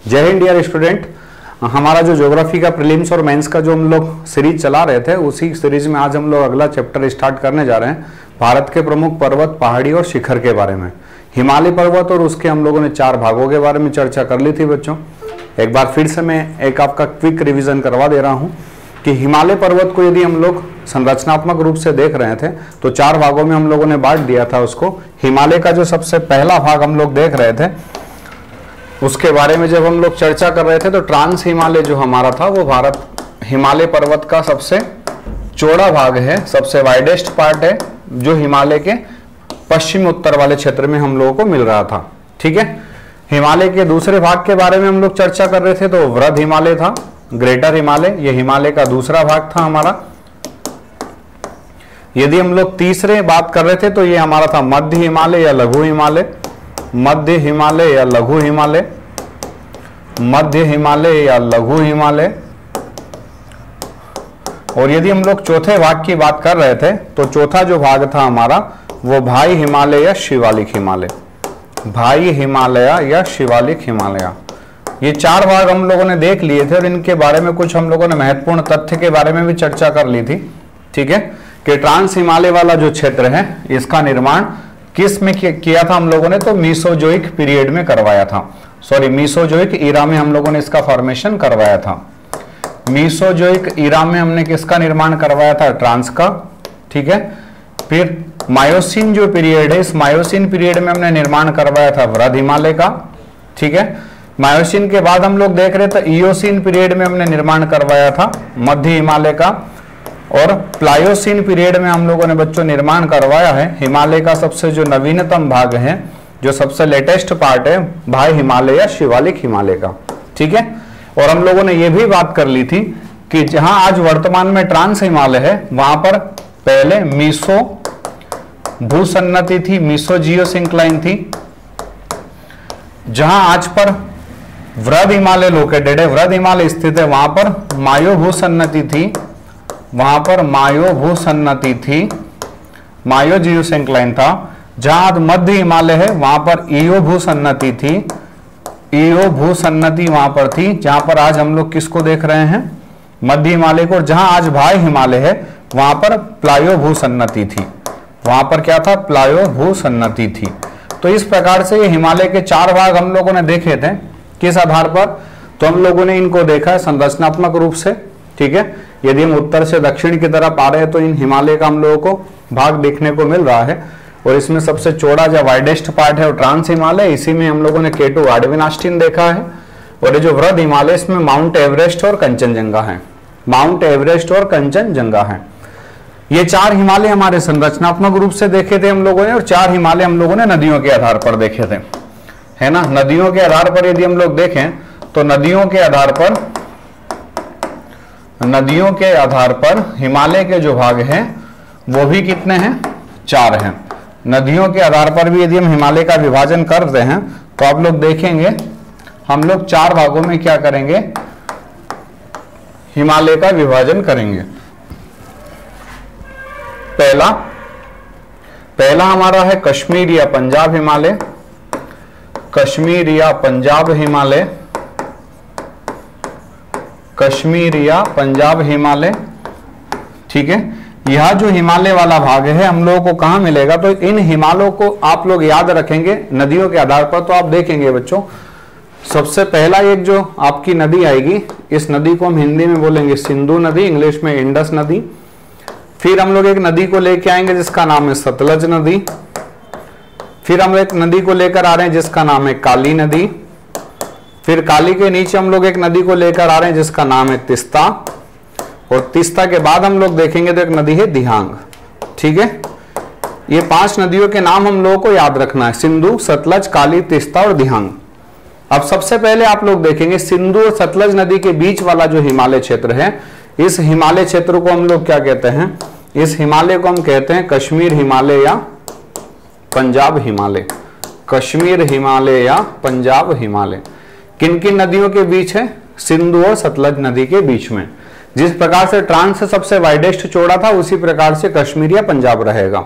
जय Hind dear student. हमारा जो ज्योग्राफी का प्रीलिम्स और मेंस का जो हम लोग सीरीज चला रहे थे, उसी सीरीज में आज हम लोग अगला चैप्टर स्टार्ट करने जा रहे हैं भारत के प्रमुख पर्वत, पहाड़ी और शिखर के बारे में। हिमालय पर्वत और उसके हम लोगों ने 4 भागों के बारे में चर्चा कर ली थी बच्चों। एक बार फिर से मैं एक आपका क्विक रिविजन करवा दे रहा हूँ कि हिमालय पर्वत को यदि हम लोग संरचनात्मक रूप से देख रहे थे तो 4 भागों में हम लोगों ने बांट दिया था उसको। हिमालय का जो सबसे पहला भाग हम लोग देख रहे थे, उसके बारे में जब हम लोग चर्चा कर रहे थे तो ट्रांस हिमालय जो हमारा था वो भारत हिमालय पर्वत का सबसे चौड़ा भाग है, सबसे वाइडेस्ट पार्ट है, जो हिमालय के पश्चिम उत्तर वाले क्षेत्र में हम लोगों को मिल रहा था। ठीक है। हिमालय के दूसरे भाग के बारे में हम लोग चर्चा कर रहे थे तो वृहद हिमालय था, ग्रेटर हिमालय, ये हिमालय का दूसरा भाग था हमारा। यदि हम लोग तीसरे बात कर रहे थे तो ये हमारा था मध्य हिमालय या लघु हिमालय, मध्य हिमालय या लघु हिमालय, मध्य हिमालय या लघु हिमालय। और यदि हम लोग चौथे भाग की बात कर रहे थे तो चौथा जो भाग था हमारा वो भाई हिमालय या शिवालिक हिमालय, भाई हिमालय या शिवालिक हिमालय। ये 4 भाग हम लोगों ने देख लिए थे और इनके बारे में कुछ हम लोगों ने महत्वपूर्ण तथ्य के बारे में भी चर्चा कर ली थी। ठीक है, कि ट्रांस हिमालय वाला जो क्षेत्र है इसका निर्माण किस में किया था हम लोगों ने, तो मीसोजोइक पीरियड में करवाया था। सॉरी, मीसोजोइक ईरा में हम लोगों ने इसका फॉर्मेशन करवाया था। मीसोजोइक ईरा में हमने किसका निर्माण करवाया था, ट्रांस का। ठीक है। फिर मायोसिन जो पीरियड है, इस मायोसिन पीरियड में हमने निर्माण करवाया था वृहद हिमालय का। ठीक है। मायोसिन के बाद हम लोग देख रहे थे इयोसिन पीरियड में हमने निर्माण करवाया था मध्य हिमालय का। और प्लायोसिन पीरियड में हम लोगों ने बच्चों निर्माण करवाया है हिमालय का सबसे जो नवीनतम भाग है, जो सबसे लेटेस्ट पार्ट है, भाई हिमालय या शिवालिक हिमालय का। ठीक है। और हम लोगों ने यह भी बात कर ली थी कि जहां आज वर्तमान में ट्रांस हिमालय है वहां पर पहले मीसो भूसन्नति थी, मीसो जियोसिंक्लाइन थी। जहां आज पर वृहद हिमालय लोकेटेड है, वृहद हिमालय स्थित है, वहां पर मायो भूसन्नति थी, वहां पर मायो भूसन्नति थी, मायो जियोसिंक्लाइन था। जहां आज मध्य हिमालय है वहां पर ईयो भूसन्नति थी, ईयो भूसन्नति वहां पर थी, जहां पर आज हम लोग किसको देख रहे हैं, मध्य हिमालय को। और जहां आज भाई हिमालय है वहां पर प्लायो भूसन्नति थी, वहां पर क्या था, प्लायो भूसन्नति थी। तो इस प्रकार से ये हिमालय के 4 भाग हम लोगों ने देखे थे। किस आधार पर, तो हम लोगों ने इनको देखा है संरचनात्मक रूप से। ठीक है। यदि हम उत्तर से दक्षिण की तरफ आ रहे हैं तो इन हिमालय का हम लोगों को भाग देखने को मिल रहा है। और इसमें सबसे चौड़ा जो वाइडेस्ट पार्ट है वो ट्रांस हिमालय, इसी में हम लोगों ने K2 आर्डविनास्टीन देखा है। और ये जो वृहद हिमालय इसमें माउंट एवरेस्ट और कंचनजंगा है, माउंट एवरेस्ट और कंचनजंगा है। ये 4 हिमालय हमारे संरचनात्मक रूप से देखे थे हम लोगों ने, और 4 हिमालय हम लोगों ने नदियों के आधार पर देखे थे, है ना। नदियों के आधार पर यदि हम लोग देखें तो नदियों के आधार पर हिमालय के जो भाग हैं वो भी कितने हैं, 4 हैं। नदियों के आधार पर भी यदि हम हिमालय का विभाजन करते हैं तो आप लोग देखेंगे हम लोग 4 भागों में क्या करेंगे, हिमालय का विभाजन करेंगे। पहला हमारा है कश्मीर या पंजाब हिमालय, कश्मीर या पंजाब हिमालय, कश्मीर या पंजाब हिमालय। ठीक है। यह जो हिमालय वाला भाग है हम लोगों को कहां मिलेगा, तो इन हिमालयों को आप लोग याद रखेंगे नदियों के आधार पर। तो आप देखेंगे बच्चों, सबसे पहला एक जो आपकी नदी आएगी, इस नदी को हम हिंदी में बोलेंगे सिंधु नदी, इंग्लिश में इंडस नदी। फिर हम लोग एक नदी को लेके आएंगे जिसका नाम है सतलज नदी। फिर हम एक नदी को लेकर आ रहे हैं जिसका नाम है काली नदी। फिर काली के नीचे हम लोग एक नदी को लेकर आ रहे हैं जिसका नाम है तिस्ता। और तिस्ता के बाद हम लोग देखेंगे तो एक नदी है दिहांग। ठीक है। ये 5 नदियों के नाम हम लोगों को याद रखना है, सिंधु, सतलज, काली, तिस्ता और दिहांग। अब सबसे पहले आप लोग देखेंगे सिंधु और सतलज नदी के बीच वाला जो हिमालय क्षेत्र है, इस हिमालय क्षेत्र को हम लोग क्या कहते हैं, इस हिमालय को हम कहते हैं कश्मीर हिमालय या पंजाब हिमालय, कश्मीर हिमालय या पंजाब हिमालय। किन किन नदियों के बीच है, सिंधु और सतलज नदी के बीच में। जिस प्रकार से ट्रांस से सबसे वाइडेस्ट चौड़ा था उसी प्रकार से कश्मीर या पंजाब रहेगा।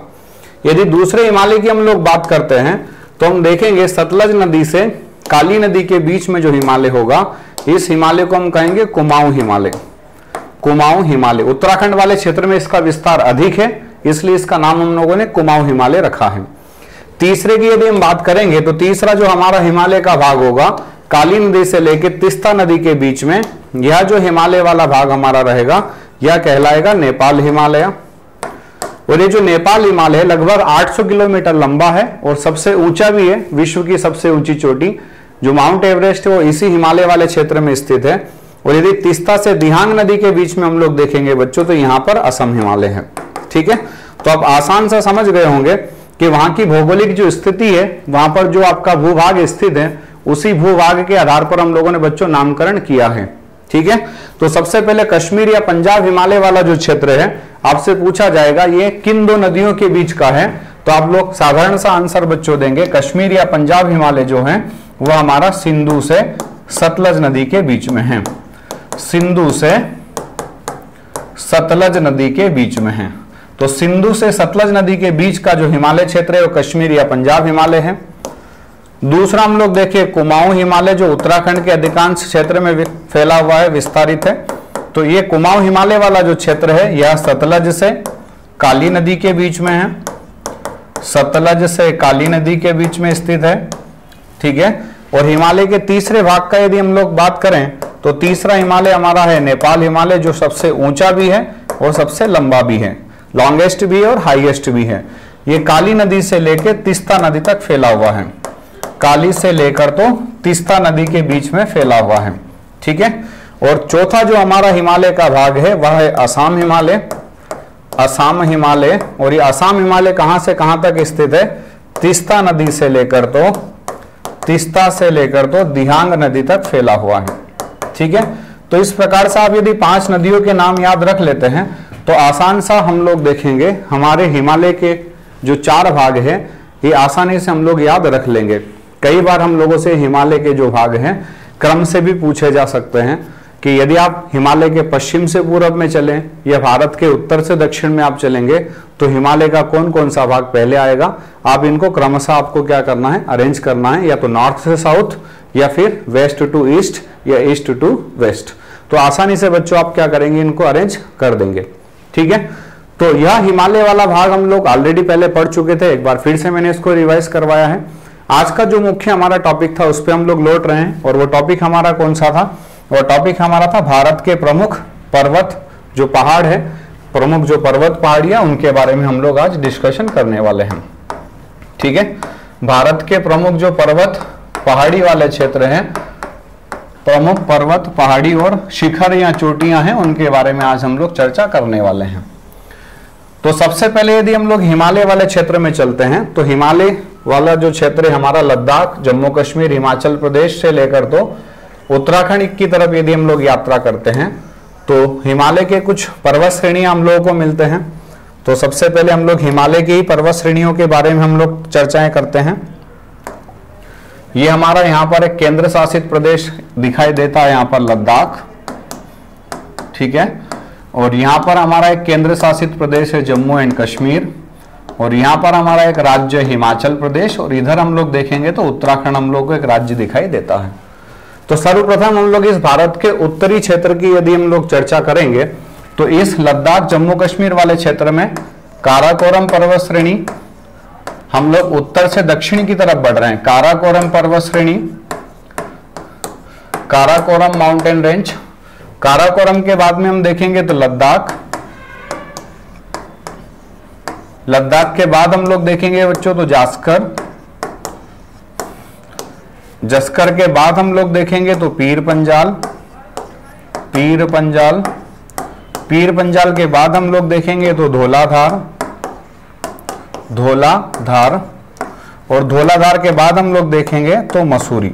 यदि दूसरे हिमालय की हम लोग बात करते हैं तो हम देखेंगे सतलज नदी से काली नदी के बीच में जो हिमालय होगा, इस हिमालय को हम कहेंगे कुमाऊं हिमालय। कुमाऊं हिमालय, उत्तराखंड वाले क्षेत्र में इसका विस्तार अधिक है, इसलिए इसका नाम हम लोगों ने कुमाऊं हिमालय रखा है। तीसरे की यदि हम बात करेंगे तो तीसरा जो हमारा हिमालय का भाग होगा, काली नदी से लेकर तीस्ता नदी के बीच में, यह जो हिमालय वाला भाग हमारा रहेगा, यह कहलाएगा नेपाल हिमालय। और ये जो नेपाल हिमालय लगभग 800 किलोमीटर लंबा है और सबसे ऊंचा भी है, विश्व की सबसे ऊंची चोटी जो माउंट एवरेस्ट है वो इसी हिमालय वाले क्षेत्र में स्थित है। और यदि तीस्ता से दिहांग नदी के बीच में हम लोग देखेंगे बच्चों, तो यहाँ पर असम हिमालय है। ठीक है, तो आप आसान से समझ गए होंगे कि वहां की भौगोलिक जो स्थिति है, वहां पर जो आपका भूभाग स्थित है, उसी भूभाग के आधार पर हम लोगों ने बच्चों नामकरण किया है। ठीक है, तो सबसे पहले कश्मीर या पंजाब हिमालय वाला जो क्षेत्र है, आपसे पूछा जाएगा ये किन दो नदियों के बीच का है, तो आप लोग साधारण सा आंसर बच्चों देंगे, कश्मीर या पंजाब हिमालय जो है वो हमारा सिंधु से सतलज नदी के बीच में है। सिंधु से सतलज नदी के बीच में है। तो सिंधु से सतलज नदी के बीच का जो हिमालय क्षेत्र है वो कश्मीर या पंजाब हिमालय है। दूसरा हम लोग देखिए कुमाऊं हिमालय, जो उत्तराखंड के अधिकांश क्षेत्र में फैला हुआ है, विस्तारित है। तो ये कुमाऊं हिमालय वाला जो क्षेत्र है यह सतलज से काली नदी के बीच में है। सतलज से काली नदी के बीच में स्थित है। ठीक है, और हिमालय के तीसरे भाग का यदि हम लोग बात करें तो तीसरा हिमालय हमारा है नेपाल हिमालय, जो सबसे ऊंचा भी है और सबसे लंबा भी है, लॉन्गेस्ट भी है और हाईएस्ट भी है। ये काली नदी से लेकर तीस्ता नदी तक फैला हुआ है। काली से लेकर तो तीस्ता नदी के बीच में फैला हुआ है। ठीक है, और चौथा जो हमारा हिमालय का भाग है वह है असम हिमालय। असम हिमालय, और ये असम हिमालय कहां से कहां तक स्थित है, तीस्ता नदी से लेकर तो दिहांग नदी तक फैला हुआ है। ठीक है, तो इस प्रकार से आप यदि 5 नदियों के नाम याद रख लेते हैं तो आसान सा हम लोग देखेंगे हमारे हिमालय के जो 4 भाग हैं ये आसानी से हम लोग याद रख लेंगे। कई बार हम लोगों से हिमालय के जो भाग हैं क्रम से भी पूछे जा सकते हैं कि यदि आप हिमालय के पश्चिम से पूर्व में चलें या भारत के उत्तर से दक्षिण में आप चलेंगे तो हिमालय का कौन कौन सा भाग पहले आएगा। आप इनको क्रमशः आपको क्या करना है, अरेंज करना है, या तो नॉर्थ से साउथ या फिर वेस्ट टू ईस्ट या ईस्ट टू वेस्ट। तो आसानी से बच्चों आप क्या करेंगे, इनको अरेंज कर देंगे। ठीक है, तो यह हिमालय वाला भाग हम लोग ऑलरेडी पहले पढ़ चुके थे, एक बार फिर से मैंने इसको रिवाइज करवाया है। आज का जो मुख्य हमारा टॉपिक था उस पर हम लोग लौट रहे हैं, और वो टॉपिक हमारा कौन सा था, वो टॉपिक हमारा था भारत के प्रमुख पर्वत जो पहाड़ है, प्रमुख जो पर्वत पहाड़ियां, उनके बारे में हम लोग आज डिस्कशन करने वाले हैं। ठीक है, भारत के प्रमुख जो पर्वत पहाड़ी वाले क्षेत्र हैं, प्रमुख पर्वत पहाड़ी और शिखर या चोटियां हैं, उनके बारे में आज हम लोग चर्चा करने वाले हैं। तो सबसे पहले यदि हम लोग हिमालय वाले क्षेत्र में चलते हैं तो हिमालय वाला जो क्षेत्र है हमारा लद्दाख, जम्मू कश्मीर, हिमाचल प्रदेश से लेकर तो उत्तराखंड की तरफ यदि हम लोग यात्रा करते हैं तो हिमालय के कुछ पर्वत श्रेणियां हम लोगों को मिलते हैं। तो सबसे पहले हम लोग हिमालय की पर्वत श्रेणियों के बारे में हम लोग चर्चाएं करते हैं। ये हमारा यहाँ पर एक केंद्र शासित प्रदेश दिखाई देता है, यहाँ पर लद्दाख। ठीक है, और यहाँ पर हमारा एक केंद्र शासित प्रदेश है जम्मू एंड कश्मीर, और यहाँ पर हमारा एक राज्य हिमाचल प्रदेश, और इधर हम लोग देखेंगे तो उत्तराखंड हम लोग को एक राज्य दिखाई देता है। तो सर्वप्रथम हम लोग इस भारत के उत्तरी क्षेत्र की यदि हम लोग चर्चा करेंगे तो इस लद्दाख जम्मू कश्मीर वाले क्षेत्र में काराकोरम पर्वत श्रेणी, हम लोग उत्तर से दक्षिण की तरफ बढ़ रहे हैं। काराकोरम पर्वत श्रेणी, काराकोरम माउंटेन रेंज। काराकोरम के बाद में हम देखेंगे तो लद्दाख, लद्दाख के बाद हम लोग देखेंगे बच्चों तो जास्कर, जस्कर के बाद हम लोग देखेंगे तो पीर पंजाल, पीर पंजाल, पीर पंजाल के बाद हम लोग देखेंगे तो धौलाधार, धौलाधार, और धौलाधार के बाद हम लोग देखेंगे तो मसूरी।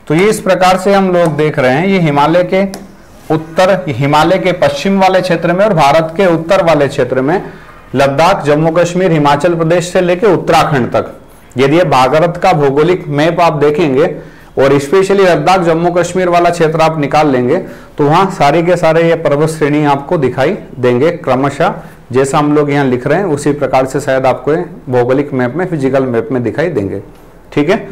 तो ये इस प्रकार से हम लोग देख रहे हैं ये हिमालय के उत्तर, हिमालय के पश्चिम वाले क्षेत्र में और भारत के उत्तर वाले क्षेत्र में लद्दाख, जम्मू कश्मीर, हिमाचल प्रदेश से लेकर उत्तराखंड तक। यदि ये भारत का भौगोलिक मैप आप देखेंगे और स्पेशली लद्दाख जम्मू कश्मीर वाला क्षेत्र आप निकाल लेंगे तो वहां सारे के सारे ये पर्वत श्रेणी आपको दिखाई देंगे क्रमशः, जैसा हम लोग यहाँ लिख रहे हैं उसी प्रकार से शायद आपको भौगोलिक मैप में, फिजिकल मैप में दिखाई देंगे। ठीक है,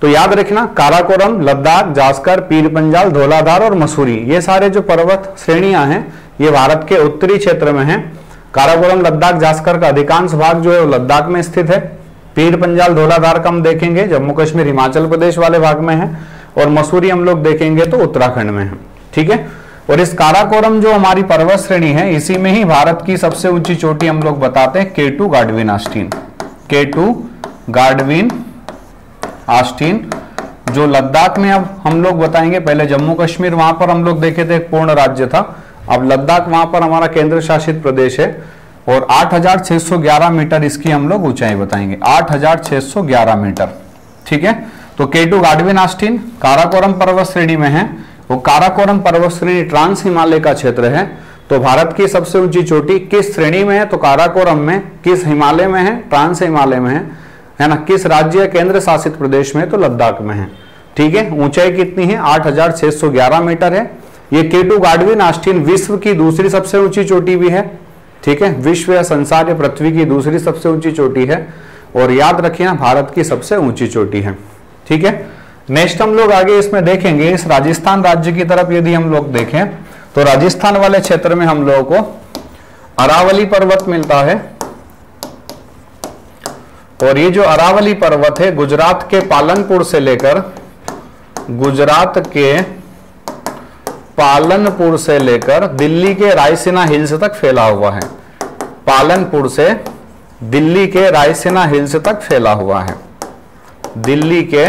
तो याद रखना, काराकोरम, लद्दाख, जास्कर, पीर पंजाल, धौलाधार और मसूरी, ये सारे जो पर्वत श्रेणियां हैं ये भारत के उत्तरी क्षेत्र में हैं। काराकोरम, लद्दाख, जास्कर का अधिकांश भाग जो है वो लद्दाख में स्थित है। पीर पंजाल, धौलाधार का हम देखेंगे जम्मू कश्मीर, हिमाचल प्रदेश वाले भाग में है, और मसूरी हम लोग देखेंगे तो उत्तराखंड में है। ठीक है, और इस काराकोरम जो हमारी पर्वत श्रेणी है इसी में ही भारत की सबसे ऊंची चोटी हम लोग बताते हैं K2 गाडविन आस्टीन। K2 गाडविन आस्टीन जो लद्दाख में, अब हम लोग बताएंगे, पहले जम्मू कश्मीर वहां पर हम लोग देखे थे एक पूर्ण राज्य था, अब लद्दाख वहां पर हमारा केंद्र शासित प्रदेश है, और 8611 मीटर इसकी हम लोग ऊंचाई बताएंगे, 8611 मीटर। ठीक है, तो K2 गाडविन आस्टीन काराकोरम पर्वत श्रेणी में है। वो काराकोरम पर्वत श्रेणी ट्रांस हिमालय का क्षेत्र है। तो भारत की सबसे ऊंची चोटी किस श्रेणी में है? तो काराकोरम में। किस हिमालय में है? ट्रांस हिमालय में है ना। किस राज्य केंद्र शासित प्रदेश में? तो लद्दाख में है। ठीक है, ऊंचाई कितनी है? 8611 मीटर है। ये K2 गाडविन आस्टीन विश्व की दूसरी सबसे ऊंची चोटी भी है। ठीक है, विश्व या संसार या पृथ्वी की दूसरी सबसे ऊंची चोटी है, और याद रखिए ना भारत की सबसे ऊंची चोटी है। ठीक है, नेक्स्ट हम लोग आगे इसमें देखेंगे, इस राजस्थान राज्य की तरफ यदि हम लोग देखें तो राजस्थान वाले क्षेत्र में हम लोगों को अरावली पर्वत मिलता है, और ये जो अरावली पर्वत है गुजरात के पालनपुर से लेकर दिल्ली के रायसीना हिल्स तक फैला हुआ है। पालनपुर से दिल्ली के रायसीना हिल्स तक फैला हुआ है। दिल्ली के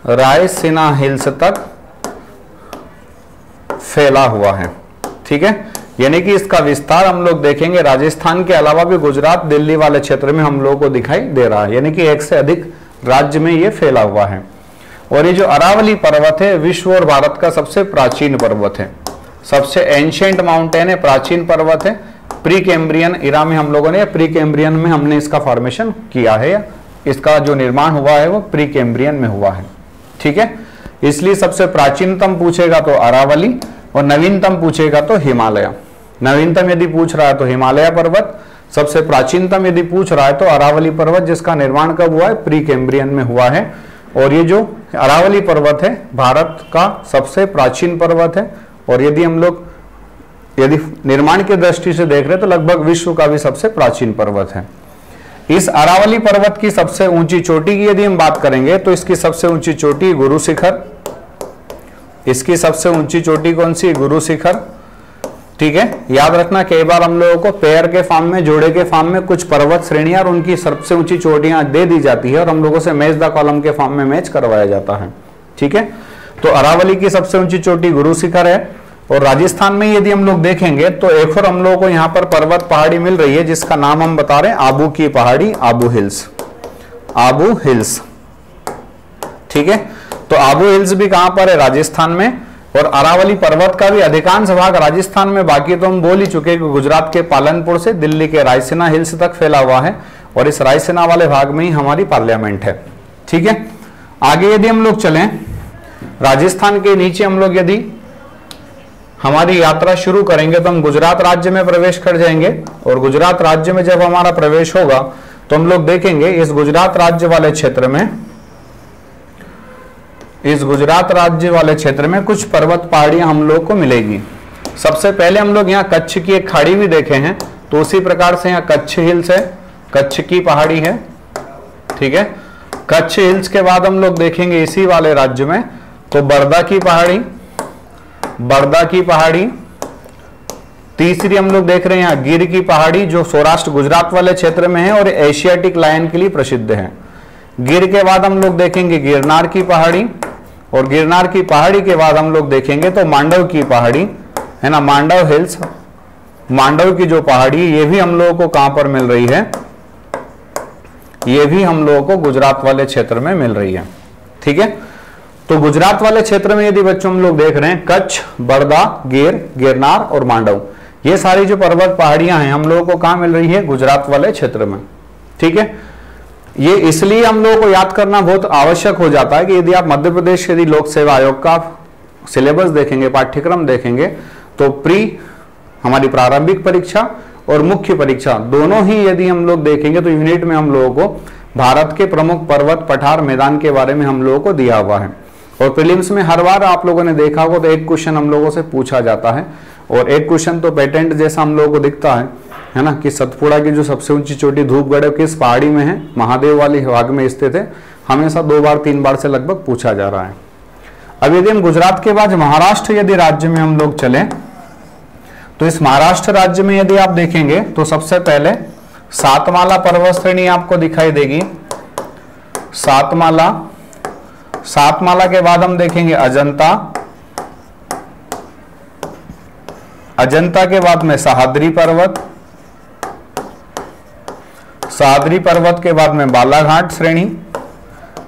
रायसीना हिल्स तक फैला हुआ है। ठीक है, यानी कि इसका विस्तार हम लोग देखेंगे राजस्थान के अलावा भी गुजरात, दिल्ली वाले क्षेत्र में हम लोगों को दिखाई दे रहा है, यानी कि एक से अधिक राज्य में ये फैला हुआ है। और ये जो अरावली पर्वत है विश्व और भारत का सबसे प्राचीन पर्वत है, सबसे एंशिएंट माउंटेन है, प्राचीन पर्वत है। प्री कैम्ब्रियन इरा में हम लोगों ने, प्री कैम्ब्रियन में हमने इसका फॉर्मेशन किया है, या इसका जो निर्माण हुआ है वो प्री कैम्ब्रियन में हुआ है। ठीक है, इसलिए सबसे प्राचीनतम पूछेगा तो अरावली, और नवीनतम पूछेगा तो हिमालय। नवीनतम यदि पूछ रहा है तो हिमालय पर्वत, सबसे प्राचीनतम यदि पूछ रहा है तो अरावली पर्वत, जिसका निर्माण कब हुआ है? प्री कैम्ब्रियन में हुआ है। और ये जो अरावली पर्वत है भारत का सबसे प्राचीन पर्वत है, और यदि हम लोग निर्माण की दृष्टि से देख रहे हैं तो लगभग विश्व का भी सबसे प्राचीन पर्वत है। इस अरावली पर्वत की सबसे ऊंची चोटी की यदि हम बात करेंगे तो इसकी सबसे ऊंची चोटी गुरु शिखर। इसकी सबसे ऊंची चोटी कौन सी? गुरु शिखर। ठीक है, याद रखना कई बार हम लोगों को पेयर के फॉर्म में, जोड़े के फॉर्म में कुछ पर्वत श्रेणियां और उनकी सबसे ऊंची चोटियां दे दी जाती है, और हम लोगों से मैच द कॉलम के फॉर्म में मैच करवाया जाता है। ठीक है, तो अरावली की सबसे ऊंची चोटी गुरु शिखर है। और राजस्थान में यदि हम लोग देखेंगे तो एक और हम लोगों को यहाँ पर पर्वत पहाड़ी मिल रही है, जिसका नाम हम बता रहे हैं आबू की पहाड़ी, आबू हिल्स। आबू हिल्स। ठीक है, तो आबू हिल्स भी कहां पर है? राजस्थान में। और अरावली पर्वत का भी अधिकांश भाग राजस्थान में, बाकी तो हम बोल ही चुके कि गुजरात के पालनपुर से दिल्ली के रायसीना हिल्स तक फैला हुआ है, और इस रायसीना वाले भाग में ही हमारी पार्लियामेंट है। ठीक है, आगे यदि हम लोग चलें, राजस्थान के नीचे हम लोग यदि हमारी यात्रा शुरू करेंगे तो हम गुजरात राज्य में प्रवेश कर जाएंगे, और गुजरात राज्य में जब हमारा प्रवेश होगा तो हम लोग देखेंगे इस गुजरात राज्य वाले क्षेत्र में, इस गुजरात राज्य वाले क्षेत्र में कुछ पर्वत पहाड़ियां हम लोग को मिलेगी। सबसे पहले हम लोग यहाँ कच्छ की एक खाड़ी भी देखे हैं, तो उसी प्रकार से यहाँ कच्छ हिल्स है, कच्छ की पहाड़ी है। ठीक है, कच्छ हिल्स के बाद हम लोग देखेंगे इसी वाले राज्य में तो बर्दा की पहाड़ी, बर्दा की पहाड़ी। तीसरी हम लोग देख रहे हैं यहाँ गिर की पहाड़ी, जो सौराष्ट्र गुजरात वाले क्षेत्र में है और एशियाटिक लायन के लिए प्रसिद्ध है। गिर के बाद हम लोग देखेंगे गिरनार की पहाड़ी, और गिरनार की पहाड़ी के बाद हम लोग देखेंगे तो मांडव की पहाड़ी है ना, मांडव हिल्स। मांडव की जो पहाड़ी, ये भी हम लोगों को कहां पर मिल रही है? ये भी हम लोगों को गुजरात वाले क्षेत्र में मिल रही है। ठीक है, तो गुजरात वाले क्षेत्र में यदि बच्चों हम लोग देख रहे हैं कच्छ, बर्दा, गिर, गिरनार और मांडव, ये सारी जो पर्वत पहाड़ियां हैं हम लोगों को कहां मिल रही है? गुजरात वाले क्षेत्र में। ठीक है, ये इसलिए हम लोगों को याद करना बहुत आवश्यक हो जाता है कि यदि आप मध्य प्रदेश यदि लोक सेवा आयोग का सिलेबस देखेंगे, पाठ्यक्रम देखेंगे, तो प्री हमारी प्रारंभिक परीक्षा और मुख्य परीक्षा दोनों ही यदि हम लोग देखेंगे तो यूनिट में हम लोगों को भारत के प्रमुख पर्वत पठार मैदान के बारे में हम लोगों को दिया हुआ है। और प्रीलिम्स में हर बार आप लोगों ने देखा होगा तो एक क्वेश्चन हम लोगों से पूछा जाता है, और एक क्वेश्चन तो पेटेंट जैसा हम लोगों को दिखता है ना, कि सतपुड़ा की जो सबसे ऊंची चोटी धूपगढ़ किस पहाड़ी में है, महादेव वाली भाग में स्थित है। हमेशा 2 बार 3 बार से लगभग पूछा जा रहा है। अब यदि हम गुजरात के बाद महाराष्ट्र यदि राज्य में हम लोग चलें, तो इस महाराष्ट्र राज्य में यदि आप देखेंगे तो सबसे पहले सातमाला पर्वत श्रेणी आपको दिखाई देगी। सातमाला के बाद हम देखेंगे अजंता, अजंता के बाद में सह्याद्री पर्वत, सह्याद्री पर्वत के बाद में बालाघाट श्रेणी।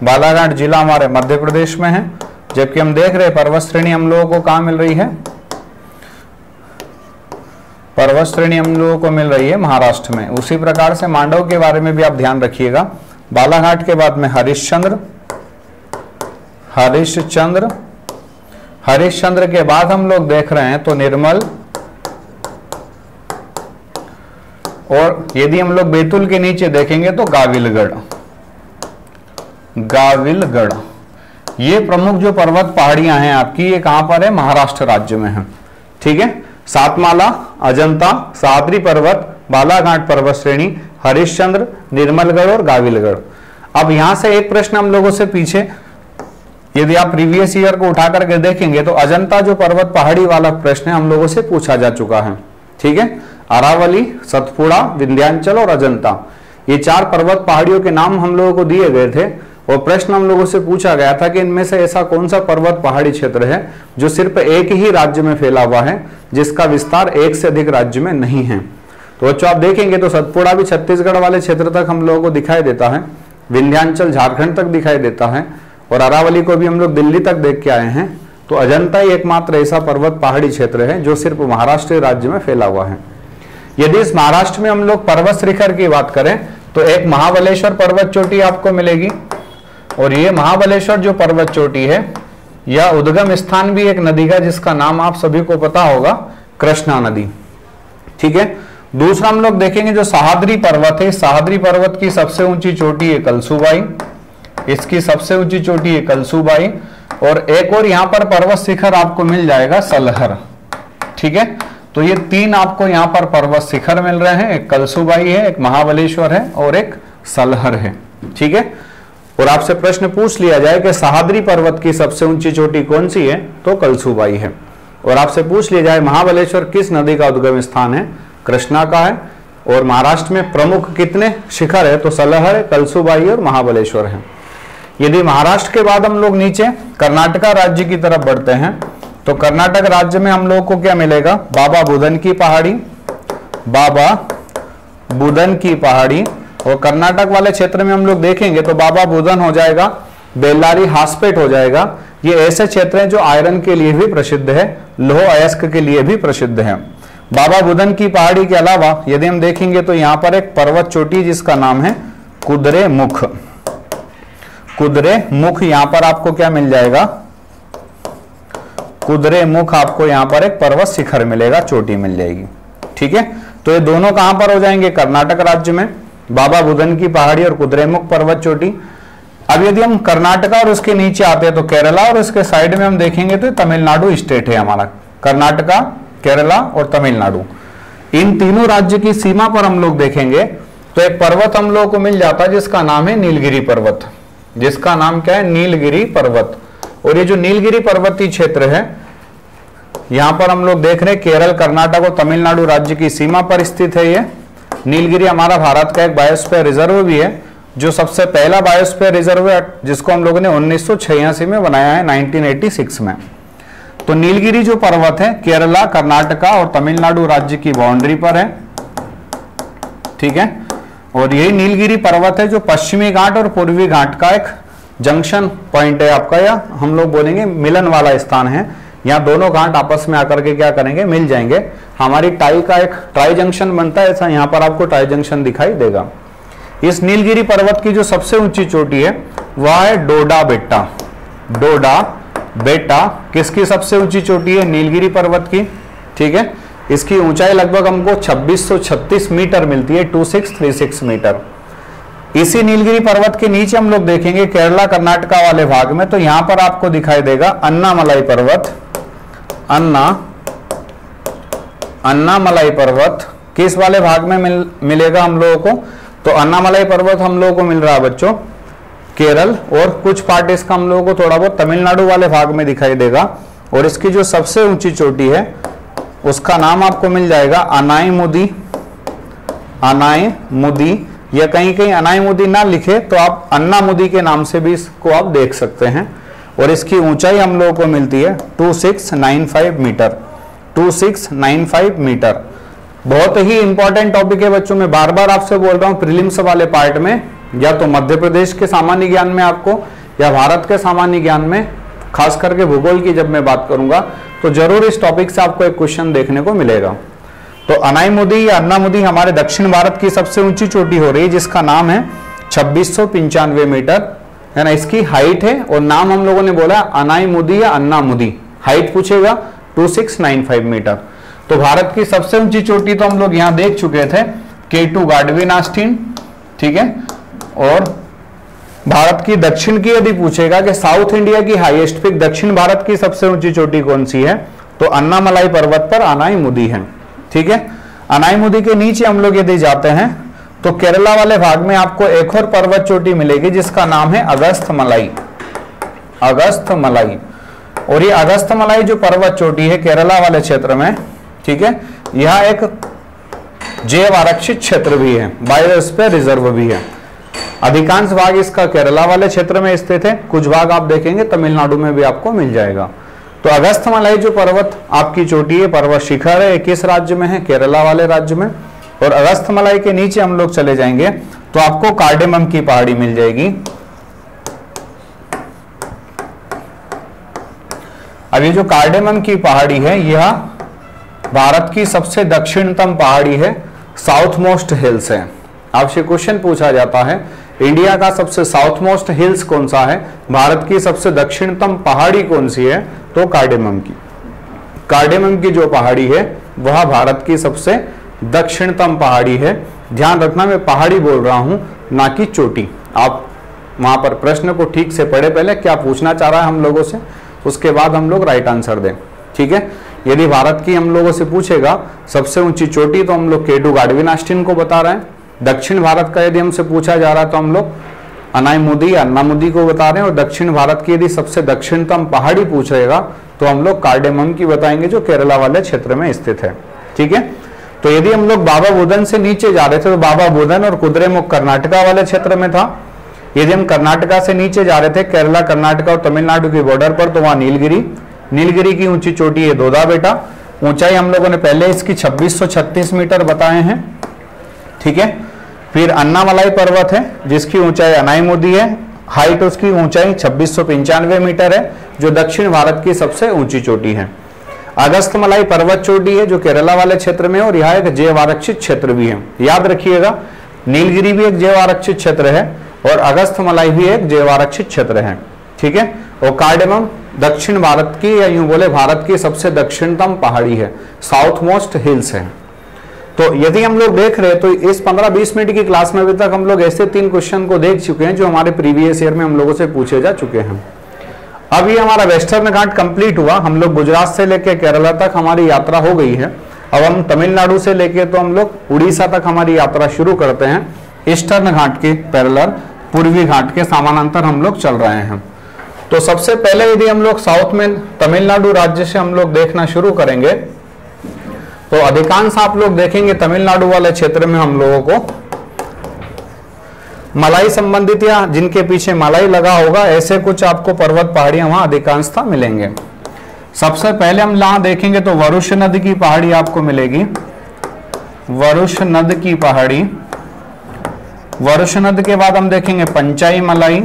बालाघाट जिला हमारे मध्य प्रदेश में है, जबकि हम देख रहे हैं पर्वत श्रेणी हम लोगों को कहां मिल रही है, पर्वत श्रेणी हम लोगों को मिल रही है महाराष्ट्र में। उसी प्रकार से मांडव के बारे में भी आप ध्यान रखिएगा। बालाघाट के बाद में हरिश्चंद्र, हरिश्चंद्र, हरिश्चंद्र के बाद हम लोग देख रहे हैं तो निर्मल, और यदि हम लोग बैतूल के नीचे देखेंगे तो गाविलगढ़, गाविलगढ़। ये प्रमुख जो पर्वत पहाड़ियां हैं आपकी, ये कहां पर है, महाराष्ट्र राज्य में है। ठीक है, सातमाला, अजंता, सह्याद्री पर्वत, बालाघाट पर्वत श्रेणी, हरिश्चंद्र, निर्मलगढ़ और गाविलगढ़। अब यहां से एक प्रश्न हम लोगों से पीछे यदि आप प्रीवियस ईयर को उठा करके देखेंगे तो अजंता जो पर्वत पहाड़ी वाला प्रश्न हम लोगों से पूछा जा चुका है। ठीक है, अरावली, सतपुड़ा, विंध्याचल और अजंता, ये 4 पर्वत पहाड़ियों के नाम हम लोगों को दिए गए थे, और प्रश्न हम लोगों से पूछा गया था कि इनमें से ऐसा कौन सा पर्वत पहाड़ी क्षेत्र है जो सिर्फ एक ही राज्य में फैला हुआ है, जिसका विस्तार एक से अधिक राज्य में नहीं है। तो बच्चों आप देखेंगे तो सतपुड़ा भी छत्तीसगढ़ वाले क्षेत्र तक हम लोगों को दिखाई देता है, विंध्याचल झारखंड तक दिखाई देता है, और अरावली को भी हम लोग दिल्ली तक देख के आए हैं। तो अजंता ही एकमात्र ऐसा पर्वत पहाड़ी क्षेत्र है जो सिर्फ महाराष्ट्र राज्य में फैला हुआ है। यदि इस महाराष्ट्र में हम लोग पर्वत शिखर की बात करें तो एक महाबलेश्वर पर्वत चोटी आपको मिलेगी, और ये महाबलेश्वर जो पर्वत चोटी है यह उद्गम स्थान भी एक नदी का, जिसका नाम आप सभी को पता होगा, कृष्णा नदी। ठीक है, दूसरा हम लोग देखेंगे जो सह्याद्री पर्वत है, सह्याद्री पर्वत की सबसे ऊंची चोटी है कलसूबाई, इसकी सबसे ऊंची चोटी है कलसूबाई, और एक और यहां पर पर्वत शिखर आपको मिल जाएगा सलहर। ठीक है, तो ये 3 आपको यहां पर पर्वत शिखर मिल रहे हैं, एक कलसूबाई है, एक महाबलेश्वर है और एक सलहर है। ठीक है, और आपसे प्रश्न पूछ लिया जाए कि सह्याद्री पर्वत की सबसे ऊंची चोटी कौन सी है, तो कलसूबाई है, और आपसे पूछ लिया जाए महाबलेश्वर किस नदी का उद्गम स्थान है, कृष्णा का है, और महाराष्ट्र में प्रमुख कितने शिखर है, तो सलहर, कलसूबाई और महाबलेश्वर है। यदि महाराष्ट्र के बाद हम लोग नीचे कर्नाटका राज्य की तरफ बढ़ते हैं तो कर्नाटक राज्य में हम लोग को क्या मिलेगा, बाबा बुदन की पहाड़ी, बाबा बुदन की पहाड़ी, और कर्नाटक वाले क्षेत्र में हम लोग देखेंगे तो बाबा बुदन हो जाएगा, बेल्लारी हासपेट हो जाएगा। ये ऐसे क्षेत्र हैं जो आयरन के लिए भी प्रसिद्ध है, लौह अयस्क के लिए भी प्रसिद्ध है। बाबा बुदन की पहाड़ी के अलावा यदि हम देखेंगे तो यहाँ पर एक पर्वत चोटी जिसका नाम है कुद्रेमुख, कुद्रेमुख यहाँ पर आपको क्या मिल जाएगा, कुद्रेमुख आपको यहाँ पर एक पर्वत शिखर मिलेगा, चोटी मिल जाएगी। ठीक है, तो ये दोनों कहां पर हो जाएंगे, कर्नाटक राज्य में, बाबा बुदन की पहाड़ी और कुद्रेमुख पर्वत चोटी। अब यदि हम कर्नाटका और उसके नीचे आते हैं तो केरला, और उसके साइड में हम देखेंगे तो तमिलनाडु स्टेट है हमारा, कर्नाटका, केरला और तमिलनाडु। इन तीनों राज्य की सीमा पर हम लोग देखेंगे तो एक पर्वत हम लोग को मिल जाता है जिसका नाम है नीलगिरी पर्वत, जिसका नाम क्या है, नीलगिरी पर्वत। और ये जो नीलगिरी पर्वतीय क्षेत्र है यहां पर हम लोग देख रहे हैं केरल, कर्नाटक और तमिलनाडु राज्य की सीमा पर स्थित है। ये नीलगिरी हमारा भारत का एक बायोस्फीयर रिजर्व भी है, जो सबसे पहला बायोस्फीयर रिजर्व है, जिसको हम लोगों ने 1986 में बनाया है, 1986 में। तो नीलगिरी जो पर्वत है केरला, कर्नाटका और तमिलनाडु राज्य की बाउंड्री पर है। ठीक है, और यही नीलगिरी पर्वत है जो पश्चिमी घाट और पूर्वी घाट का एक जंक्शन पॉइंट है आपका, या हम लोग बोलेंगे मिलन वाला स्थान है। यहाँ दोनों घाट आपस में आकर के क्या करेंगे, मिल जाएंगे। हमारी टाई का एक ट्राई जंक्शन बनता है, ऐसा यहाँ पर आपको ट्राई जंक्शन दिखाई देगा। इस नीलगिरी पर्वत की जो सबसे ऊंची चोटी है वह है डोडा बेट्टा। डोडा बेट्टा किसकी सबसे ऊंची चोटी है, नीलगिरी पर्वत की। ठीक है, इसकी ऊंचाई लगभग हमको 2636 मीटर मिलती है, 2636 मीटर। इसी नीलगिरी पर्वत के नीचे हम लोग देखेंगे केरला कर्नाटका वाले भाग में, तो यहां पर आपको दिखाई देगा अन्नामलाई पर्वत। अन्नामलाई पर्वत किस वाले भाग में मिलेगा हम लोगों को? तो अन्नामलाई पर्वत हम लोगों को मिल रहा है बच्चों केरल, और कुछ पार्ट इसका हम लोगों को थोड़ा बहुत तमिलनाडु वाले भाग में दिखाई देगा। और इसकी जो सबसे ऊंची चोटी है उसका नाम आपको मिल जाएगा अनाईमुदी। अनाईमुदी, या कहीं कहीं अनाईमुदी ना लिखे तो आप अन्नामुदी के नाम से भी इसको आप देख सकते हैं। और इसकी ऊंचाई हम लोगों को मिलती है 2695 मीटर। 2695 मीटर। बहुत ही इंपॉर्टेंट टॉपिक है बच्चों, मैं बार बार आपसे बोल रहा हूं प्रीलिम्स वाले पार्ट में, या तो मध्य प्रदेश के सामान्य ज्ञान में आपको, या भारत के सामान्य ज्ञान में, खास करके भूगोल की जब मैं बात करूंगा तो जरूर इस टॉपिक से आपको एक क्वेश्चन देखने को मिलेगा। तो अनाईमुदी या अन्नामुदी हमारे दक्षिण भारत की सबसे ऊंची चोटी हो रही है, जिसका नाम है 2695 मीटर, है ना, इसकी हाइट है। और नाम हम लोगों ने बोला अनाईमुदी या अन्नामुदी, हाइट पूछेगा 2695 मीटर। तो भारत की सबसे ऊंची चोटी तो हम लोग यहां देख चुके थे, K2 गाडविन आस्टीन, ठीक है। और भारत की दक्षिण की यदि पूछेगा कि साउथ इंडिया की हाईएस्ट पीक, दक्षिण भारत की सबसे ऊंची चोटी कौन सी है, तो अन्नामलाई पर्वत पर अनाईमुदी है, ठीक है। अनाईमुदी के नीचे हम लोग यदि जाते हैं तो केरला वाले भाग में आपको एक और पर्वत चोटी मिलेगी जिसका नाम है अगस्थमलाई। अगस्थमलाई, और ये अगस्थमलाई जो पर्वत चोटी है केरला वाले क्षेत्र में, ठीक है, यह एक जैव आरक्षित क्षेत्र भी है, बायोस्फीयर रिजर्व भी है। अधिकांश भाग इसका केरला वाले क्षेत्र में स्थित है, कुछ भाग आप देखेंगे तमिलनाडु में भी आपको मिल जाएगा। तो अगस्थमलाई जो पर्वत आपकी चोटी है, पर्वत शिखर है, किस राज्य में है? केरला वाले राज्य में। और अगस्थमलाई के नीचे हम लोग चले जाएंगे तो आपको कार्डेमम की पहाड़ी मिल जाएगी। अब ये जो कार्डेमम की पहाड़ी है यह भारत की सबसे दक्षिणतम पहाड़ी है, साउथ मोस्ट हिल्स है। आपसे क्वेश्चन पूछा जाता है इंडिया का सबसे साउथ मोस्ट हिल्स कौन सा है, भारत की सबसे दक्षिणतम पहाड़ी कौन सी है, तो कार्डेमम की। कार्डेमम की जो पहाड़ी है वह भारत की सबसे दक्षिणतम पहाड़ी है। ध्यान रखना मैं पहाड़ी बोल रहा हूं, ना कि चोटी। आप वहां पर प्रश्न को ठीक से पढ़े, पहले क्या पूछना चाह रहा है हम लोगों से, उसके बाद हम लोग राइट आंसर दें, ठीक है। यदि भारत की हम लोगों से पूछेगा सबसे ऊंची चोटी तो हम लोग K2 गाडविन आस्टीन को बता रहे हैं। दक्षिण भारत का यदि हमसे पूछा जा रहा है तो हम लोग अनाईमुदी या अन्नामुदी को बता रहे हैं। और दक्षिण भारत की यदि सबसे दक्षिणतम पहाड़ी पूछेगा तो हम लोग कार्डेमम की बताएंगे जो केरला वाले क्षेत्र में स्थित है, ठीक है। तो यदि हम लोग बाबा बुदन से नीचे जा रहे थे तो बाबा बुदन और कुद्रेमुख कर्नाटका वाले क्षेत्र में था। यदि हम कर्नाटका से नीचे जा रहे थे केरला, कर्नाटका और तमिलनाडु की बॉर्डर पर, तो वहां नीलगिरी। नीलगिरी की ऊंची चोटी है दोदा बेटा। ऊंचाई हम लोगों ने पहले इसकी 2636 मीटर बताए हैं, ठीक है। फिर अन्नामलाई पर्वत है जिसकी ऊंचाई अनाईमुदी है, हाइट उसकी ऊंचाई 2695 मीटर है, जो दक्षिण भारत की सबसे ऊंची चोटी है। अगस्थमलाई पर्वत चोटी है जो केरला वाले क्षेत्र में है, और यह एक जैव आरक्षित क्षेत्र भी है। याद रखिएगा, नीलगिरी भी एक जैव आरक्षित क्षेत्र है और अगस्थमलाई भी एक जैव आरक्षित क्षेत्र है, ठीक है। और कार्डेमम दक्षिण भारत की, या यूं बोले भारत की सबसे दक्षिणतम पहाड़ी है, साउथ मोस्ट हिल्स है। तो यदि हम लोग देख रहे हैं तो इस 15-20 मिनट की क्लास में अभी तक हम लोग ऐसे 3 क्वेश्चन को देख चुके हैं जो हमारे प्रीवियस ईयर में हम लोगों से पूछे जा चुके हैं। अब ये हमारा वेस्टर्न घाट कंप्लीट हुआ, हम लोग गुजरात से लेकर केरला तक हमारी यात्रा हो गई है। अब हम तमिलनाडु से लेके तो हम लोग उड़ीसा तक हमारी यात्रा शुरू करते हैं। ईस्टर्न घाट के पैरेलल, पूर्वी घाट के समानांतर हम लोग चल रहे हैं। तो सबसे पहले यदि हम लोग साउथ में तमिलनाडु राज्य से हम लोग देखना शुरू करेंगे तो अधिकांश आप लोग देखेंगे तमिलनाडु वाले क्षेत्र में हम लोगों को मलाई संबंधित या जिनके पीछे मलाई लगा होगा ऐसे कुछ आपको पर्वत पहाड़ियां वहां अधिकांशता मिलेंगे। सबसे पहले हम यहां देखेंगे तो वरुष नद की पहाड़ी आपको मिलेगी। वरुष नद की पहाड़ी, वरुष नद के बाद हम देखेंगे पंचाई मलाई,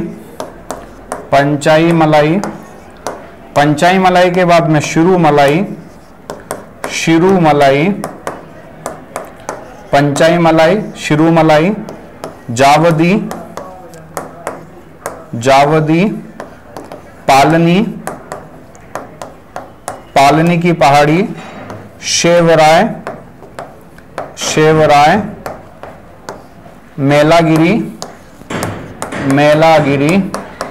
पंचाई मलाई, पंचाई मलाई के बाद में शिरू मलाई, शिरू मलाई, पंचाई मलाई, शिरू मलाई, जावदी, जावदी, पालनी, पालनी की पहाड़ी, शेवराय, शेवराय, मेलागिरी, मेलागिरी।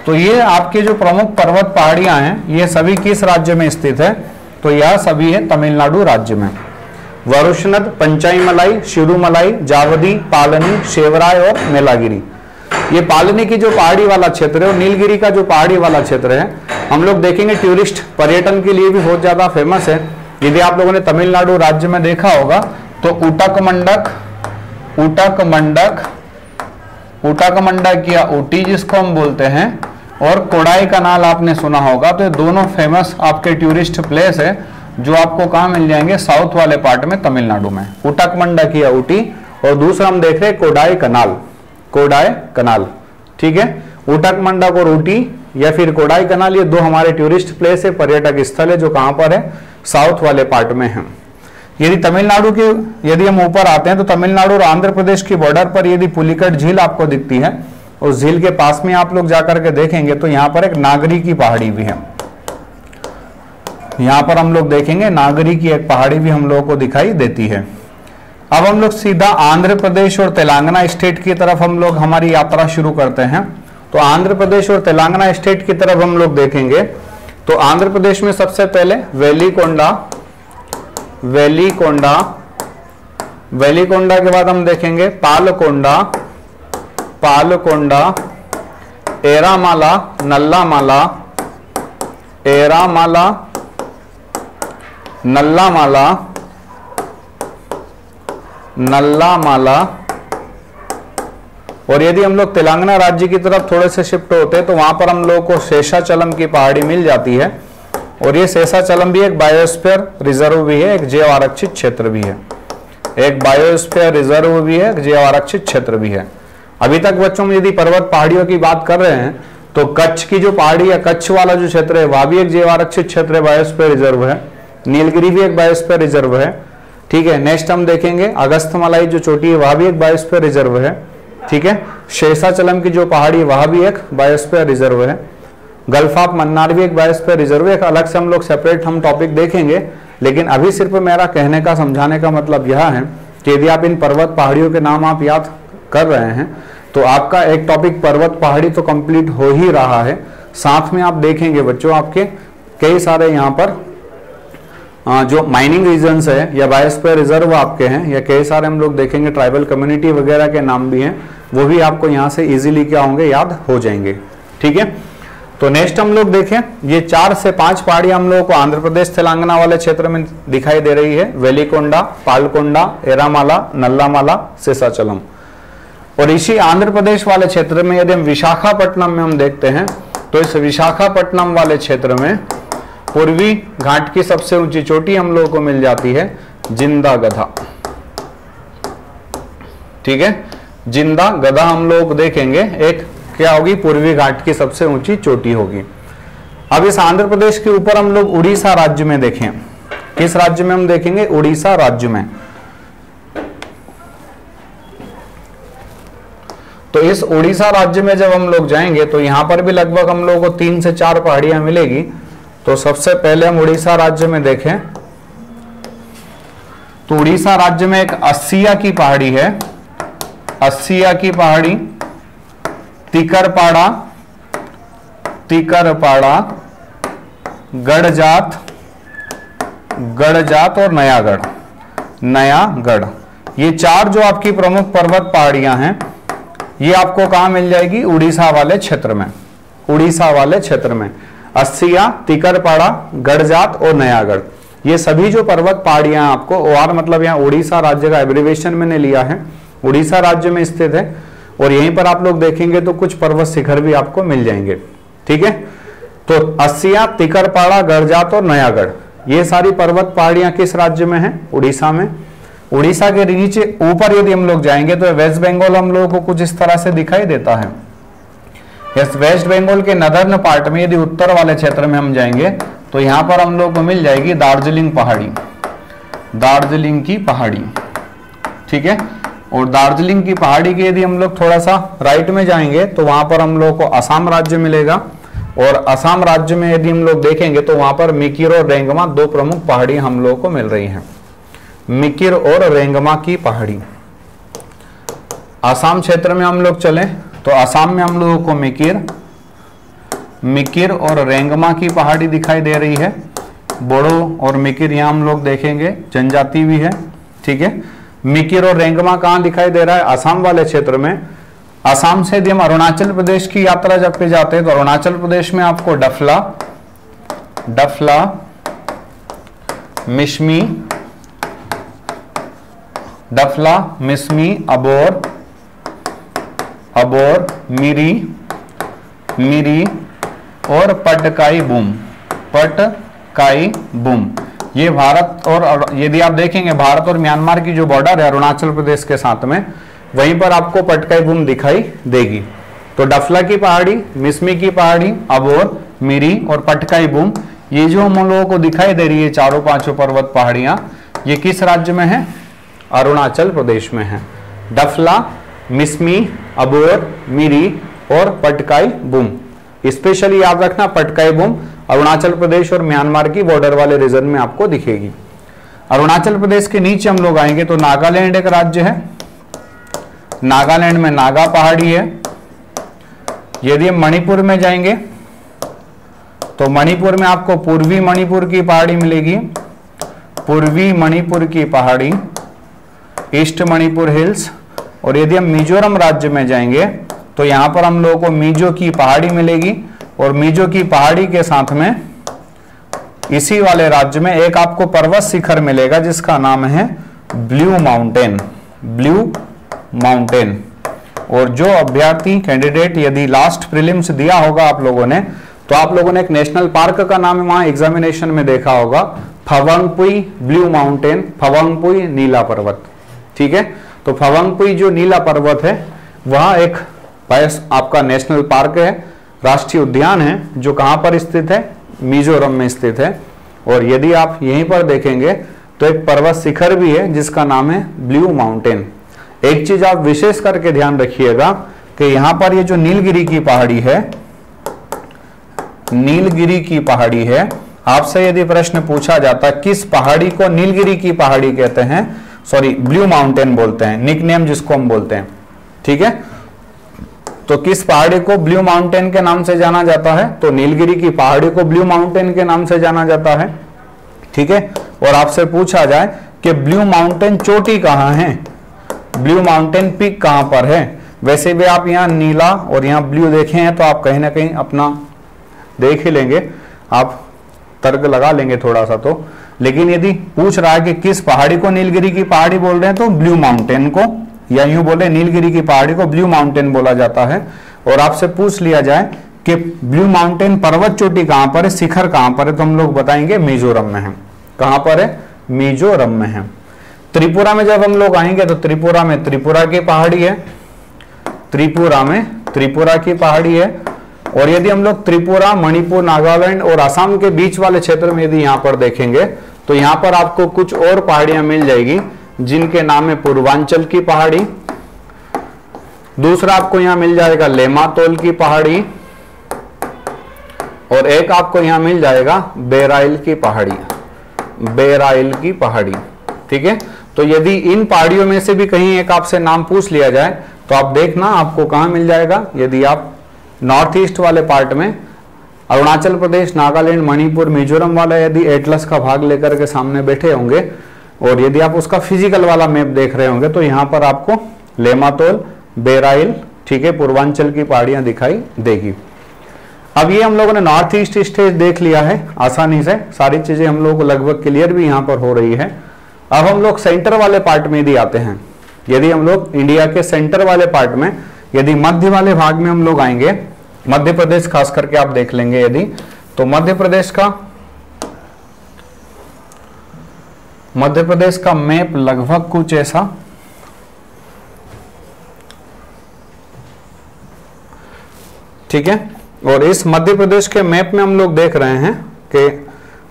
तो ये आपके जो प्रमुख पर्वत पहाड़ियां हैं ये सभी किस राज्य में स्थित है? तो यह सभी है तमिलनाडु राज्य में। वरुशनद, पंचाईमलाई, शिरुमलाई, जावदी, पालनी, शेवराय और मेलागिरी। ये पालनी की जो पहाड़ी वाला क्षेत्र है और नीलगिरी का जो पहाड़ी वाला क्षेत्र है, हम लोग देखेंगे टूरिस्ट पर्यटन के लिए भी बहुत ज्यादा फेमस है। यदि आप लोगों ने तमिलनाडु राज्य में देखा होगा तो ऊटक मंडक या ऊटी जिसको हम बोलते हैं, और कोडाई कनाल आपने सुना होगा। तो ये दोनों फेमस आपके टूरिस्ट प्लेस है जो आपको कहाँ मिल जाएंगे? साउथ वाले पार्ट में तमिलनाडु में, ऊटक मंडक या ऊटी। और दूसरा हम देख रहे हैं कोडाई कनाल, ठीक है। ऊटक मंडक और ऊटी या फिर कोडाई कनाल, ये दो हमारे टूरिस्ट प्लेस है, पर्यटक स्थल है जो कहां पर है? साउथ वाले पार्ट में है। यदि तमिलनाडु के यदि हम ऊपर आते हैं तो तमिलनाडु और आंध्र प्रदेश की बॉर्डर पर यदि पुलिकट झील आपको दिखती है, उस झील के पास में आप लोग जाकर के देखेंगे तो यहाँ पर एक नागरी की पहाड़ी भी है। यहाँ पर हम लोग देखेंगे नागरी की एक पहाड़ी भी हम लोगों को दिखाई देती है। अब हम लोग सीधा आंध्र प्रदेश और तेलंगाना स्टेट की तरफ हम लोग हमारी यात्रा शुरू करते हैं। तो आंध्र प्रदेश और तेलंगाना स्टेट की तरफ हम लोग देखेंगे तो आंध्र प्रदेश में सबसे पहले वेलिकोंडा के बाद हम देखेंगे पालकोंडा, एरामाला, नल्लामाला। और यदि हम लोग तेलंगाना राज्य की तरफ थोड़े से शिफ्ट होते हैं तो वहां पर हम लोगों को शेषाचलम की पहाड़ी मिल जाती है। और ये शेषाचलम भी एक बायोस्फीयर रिजर्व भी है, एक जैव आरक्षित क्षेत्र भी है, एक बायोस्फीयर रिजर्व भी है, एक जैव आरक्षित क्षेत्र भी है। अभी तक बच्चों में यदि पर्वत पहाड़ियों की बात कर रहे हैं तो कच्छ की जो पहाड़ी या कच्छ वाला जो क्षेत्र है वह भी एक जैव आरक्षित क्षेत्र है, बायोस्फीयर रिजर्व है। नीलगिरी भी एक बायोस्फीयर रिजर्व है, ठीक है। नेक्स्ट हम देखेंगे अगस्थमालाई जो चोटी है वह भी एक बायोस्फीयर रिजर्व है, ठीक है। शेषाचलम की जो पहाड़ी वह भी एक बायोस्फीयर रिजर्व है। गल्फ ऑफ मन्नार भी एक बायोस्फीयर रिजर्व है। एक अलग से हम लोग सेपरेट हम टॉपिक देखेंगे, लेकिन अभी सिर्फ मेरा कहने का समझाने का मतलब यह है कि यदि आप इन पर्वत पहाड़ियों के नाम आप याद कर रहे हैं तो आपका एक टॉपिक पर्वत पहाड़ी तो कंप्लीट हो ही रहा है। साथ में आप देखेंगे बच्चों आपके कई सारे यहाँ पर जो माइनिंग रीजन्स है या बायोस्फीयर रिजर्व आपके हैं, या कई सारे हम लोग देखेंगे ट्राइबल कम्युनिटी वगैरह के नाम भी हैं, वो भी आपको यहाँ से इजीली क्या होंगे? याद हो जाएंगे, ठीक है। तो नेक्स्ट हम लोग देखें, ये 4 से 5 पहाड़ियां हम लोगों को आंध्र प्रदेश तेलंगाना वाले क्षेत्र में दिखाई दे रही है। वेलिकोंडा, पालकोंडा, एरामाला, नल्लामाला, शेषाचलम। और इसी आंध्र प्रदेश वाले क्षेत्र में यदि हम विशाखापट्टनम में हम देखते हैं तो इस विशाखापट्टनम वाले क्षेत्र में पूर्वी घाट की सबसे ऊंची चोटी हम लोगों को मिल जाती है जिंदा गधा, ठीक है। जिंदा गधा हम लोग देखेंगे एक क्या होगी? पूर्वी घाट की सबसे ऊंची चोटी होगी। अब इस आंध्र प्रदेश के ऊपर हम लोग उड़ीसा राज्य में देखें, किस राज्य में हम देखेंगे? उड़ीसा राज्य में। तो इस उड़ीसा राज्य में जब हम लोग जाएंगे तो यहां पर भी लगभग हम लोगों को 3 से 4 पहाड़ियां मिलेगी। तो सबसे पहले हम उड़ीसा राज्य में देखें तो उड़ीसा राज्य में एक अस्सिया की पहाड़ी है, अस्सिया की पहाड़ी, तिकरपाड़ा, गढ़जात और नयागढ़। ये 4 जो आपकी प्रमुख पर्वत पहाड़ियां हैं ये आपको कहां मिल जाएगी? उड़ीसा वाले क्षेत्र में। उड़ीसा वाले क्षेत्र में अस्सिया, तिकरपाड़ा, गढ़जात और नयागढ़, ये सभी जो पर्वत पहाड़ियां आपको और मतलब यहाँ उड़ीसा राज्य का एब्रिविएशन मैंने लिया है, उड़ीसा राज्य में स्थित है। और यहीं पर आप लोग देखेंगे तो कुछ पर्वत शिखर भी आपको मिल जाएंगे, ठीक है। तो अस्सिया, तिकरपाड़ा, गढ़जात और नयागढ़ ये सारी पर्वत पहाड़ियां किस राज्य में है? उड़ीसा में। उड़ीसा के नीचे ऊपर यदि हम लोग जाएंगे तो वेस्ट बंगाल हम लोगों को कुछ इस तरह से दिखाई देता है। यस, वेस्ट बंगाल के नदर्न पार्ट में यदि उत्तर वाले क्षेत्र में हम जाएंगे तो यहां पर हम लोग को मिल जाएगी दार्जिलिंग पहाड़ी, दार्जिलिंग की पहाड़ी, ठीक है। और दार्जिलिंग की पहाड़ी के यदि हम लोग थोड़ा सा राइट में जाएंगे तो वहां पर हम लोग को असम राज्य मिलेगा। और असम राज्य में यदि हम लोग देखेंगे तो वहां पर मिकिर और रेंगमा 2 प्रमुख पहाड़ी हम लोग को मिल रही हैं, मिकिर और रेंगमा की पहाड़ी। असम क्षेत्र में हम लोग चलें तो असम में हम लोगों को मिकिर और रेंगमा की पहाड़ी दिखाई दे रही है। बोडो और मिकिर यहाँ हम लोग देखेंगे जनजाति भी है, ठीक है। मिकिर और रेंगमा कहाँ दिखाई दे रहा है? असम वाले क्षेत्र में। असम से यदि हम अरुणाचल प्रदेश की यात्रा जब पे जाते हैं तो अरुणाचल प्रदेश में आपको डफला, मिसमी, अबोर, मिरी और पटकाई बूम। ये भारत और यदि आप देखेंगे भारत और म्यांमार की जो बॉर्डर है अरुणाचल प्रदेश के साथ में, वहीं पर आपको पटकाई बूम दिखाई देगी। तो डफला की पहाड़ी, मिसमी की पहाड़ी, अबोर, मिरी और पटकाई बूम, ये जो हम लोगों को दिखाई दे रही है चारों पांचों पर्वत पहाड़ियां, ये किस राज्य में है? अरुणाचल प्रदेश में है। डफला, मिसमी, अबोर, मिरी और पटकाई बूम। स्पेशली याद रखना पटकाई बूम अरुणाचल प्रदेश और म्यांमार की बॉर्डर वाले रीजन में आपको दिखेगी। अरुणाचल प्रदेश के नीचे हम लोग आएंगे तो नागालैंड एक राज्य है। नागालैंड में नागा पहाड़ी है। यदि हम मणिपुर में जाएंगे तो मणिपुर में आपको पूर्वी मणिपुर की पहाड़ी मिलेगी, पूर्वी मणिपुर की पहाड़ी, ईस्ट मणिपुर हिल्स। और यदि हम मिजोरम राज्य में जाएंगे तो यहां पर हम लोगों को मिजो की पहाड़ी मिलेगी। और मिजो की पहाड़ी के साथ में इसी वाले राज्य में एक आपको पर्वत शिखर मिलेगा जिसका नाम है ब्लू माउंटेन। और जो अभ्यर्थी कैंडिडेट यदि लास्ट प्रीलिम्स दिया होगा आप लोगों ने, तो आप लोगों ने एक नेशनल पार्क का नाम वहां एग्जामिनेशन में देखा होगा, फवंगपुई ब्लू माउंटेन, फवंगपुई नीला पर्वत, ठीक है। तो फवंगपुई जो नीला पर्वत है वह एक आपका नेशनल पार्क है, राष्ट्रीय उद्यान है, जो कहां पर स्थित है? मिजोरम में स्थित है। और यदि आप यहीं पर देखेंगे तो एक पर्वत शिखर भी है जिसका नाम है ब्लू माउंटेन। एक चीज आप विशेष करके ध्यान रखिएगा कि यहां पर ये जो नीलगिरी की पहाड़ी है, आपसे यदि प्रश्न पूछा जाता किस पहाड़ी को नीलगिरी की पहाड़ी कहते हैं, सॉरी ब्लू माउंटेन बोलते हैं, निकनेम जिसको हम बोलते हैं, ठीक है। तो किस पहाड़ी को ब्लू माउंटेन के नाम से जाना जाता है? तो नीलगिरी की पहाड़ी को ब्लू माउंटेन के नाम से जाना जाता है, ठीक है। और आपसे पूछा जाए कि ब्लू माउंटेन चोटी कहां है, ब्लू माउंटेन पीक कहां पर है? वैसे भी आप यहाँ नीला और यहाँ ब्लू देखे हैं तो आप कहीं ना कहीं अपना देख ही लेंगे, आप तर्क लगा लेंगे थोड़ा सा तो। लेकिन यदि पूछ रहा है कि किस पहाड़ी को नीलगिरी की पहाड़ी बोल रहे हैं तो ब्लू माउंटेन को, या यूं बोले नीलगिरी की पहाड़ी को ब्लू माउंटेन बोला जाता है। और आपसे पूछ लिया जाए कि ब्लू माउंटेन पर्वत चोटी कहां पर है, शिखर कहां पर है, तो हम लोग बताएंगे मिजोरम में है। कहां पर है? मिजोरम में है। त्रिपुरा में जब हम लोग आएंगे तो त्रिपुरा में त्रिपुरा की पहाड़ी है, त्रिपुरा में त्रिपुरा की पहाड़ी है। और यदि हम लोग त्रिपुरा, मणिपुर, नागालैंड और असम के बीच वाले क्षेत्र में यदि यहां पर देखेंगे तो यहां पर आपको कुछ और पहाड़ियां मिल जाएगी जिनके नाम है पूर्वांचल की पहाड़ी। दूसरा आपको यहां मिल जाएगा लेमातोल की पहाड़ी। और एक आपको यहां मिल जाएगा बेराइल की पहाड़ी, ठीक है। तो यदि इन पहाड़ियों में से भी कहीं एक आपसे नाम पूछ लिया जाए तो आप देखना आपको कहां मिल जाएगा। यदि आप नॉर्थ ईस्ट वाले पार्ट में अरुणाचल प्रदेश, नागालैंड, मणिपुर, मिजोरम वाला यदि एटलस का भाग लेकर के सामने बैठे होंगे और यदि आप उसका फिजिकल वाला मैप देख रहे होंगे तो यहां पर आपको लेमातोल, बेराइल, ठीक है, पूर्वांचल की पहाड़ियां दिखाई देगी। अब ये हम लोगों ने नॉर्थ ईस्ट स्टेज देख लिया है आसानी से, सारी चीजें हम लोगों को लगभग क्लियर भी यहां पर हो रही है। अब हम लोग सेंटर वाले पार्ट में यदि आते हैं, यदि हम लोग इंडिया के सेंटर वाले पार्ट में, यदि मध्य वाले भाग में हम लोग आएंगे, मध्य प्रदेश खास करके आप देख लेंगे यदि, तो मध्य प्रदेश का मैप लगभग कुछ ऐसा, ठीक है। और इस मध्य प्रदेश के मैप में हम लोग देख रहे हैं कि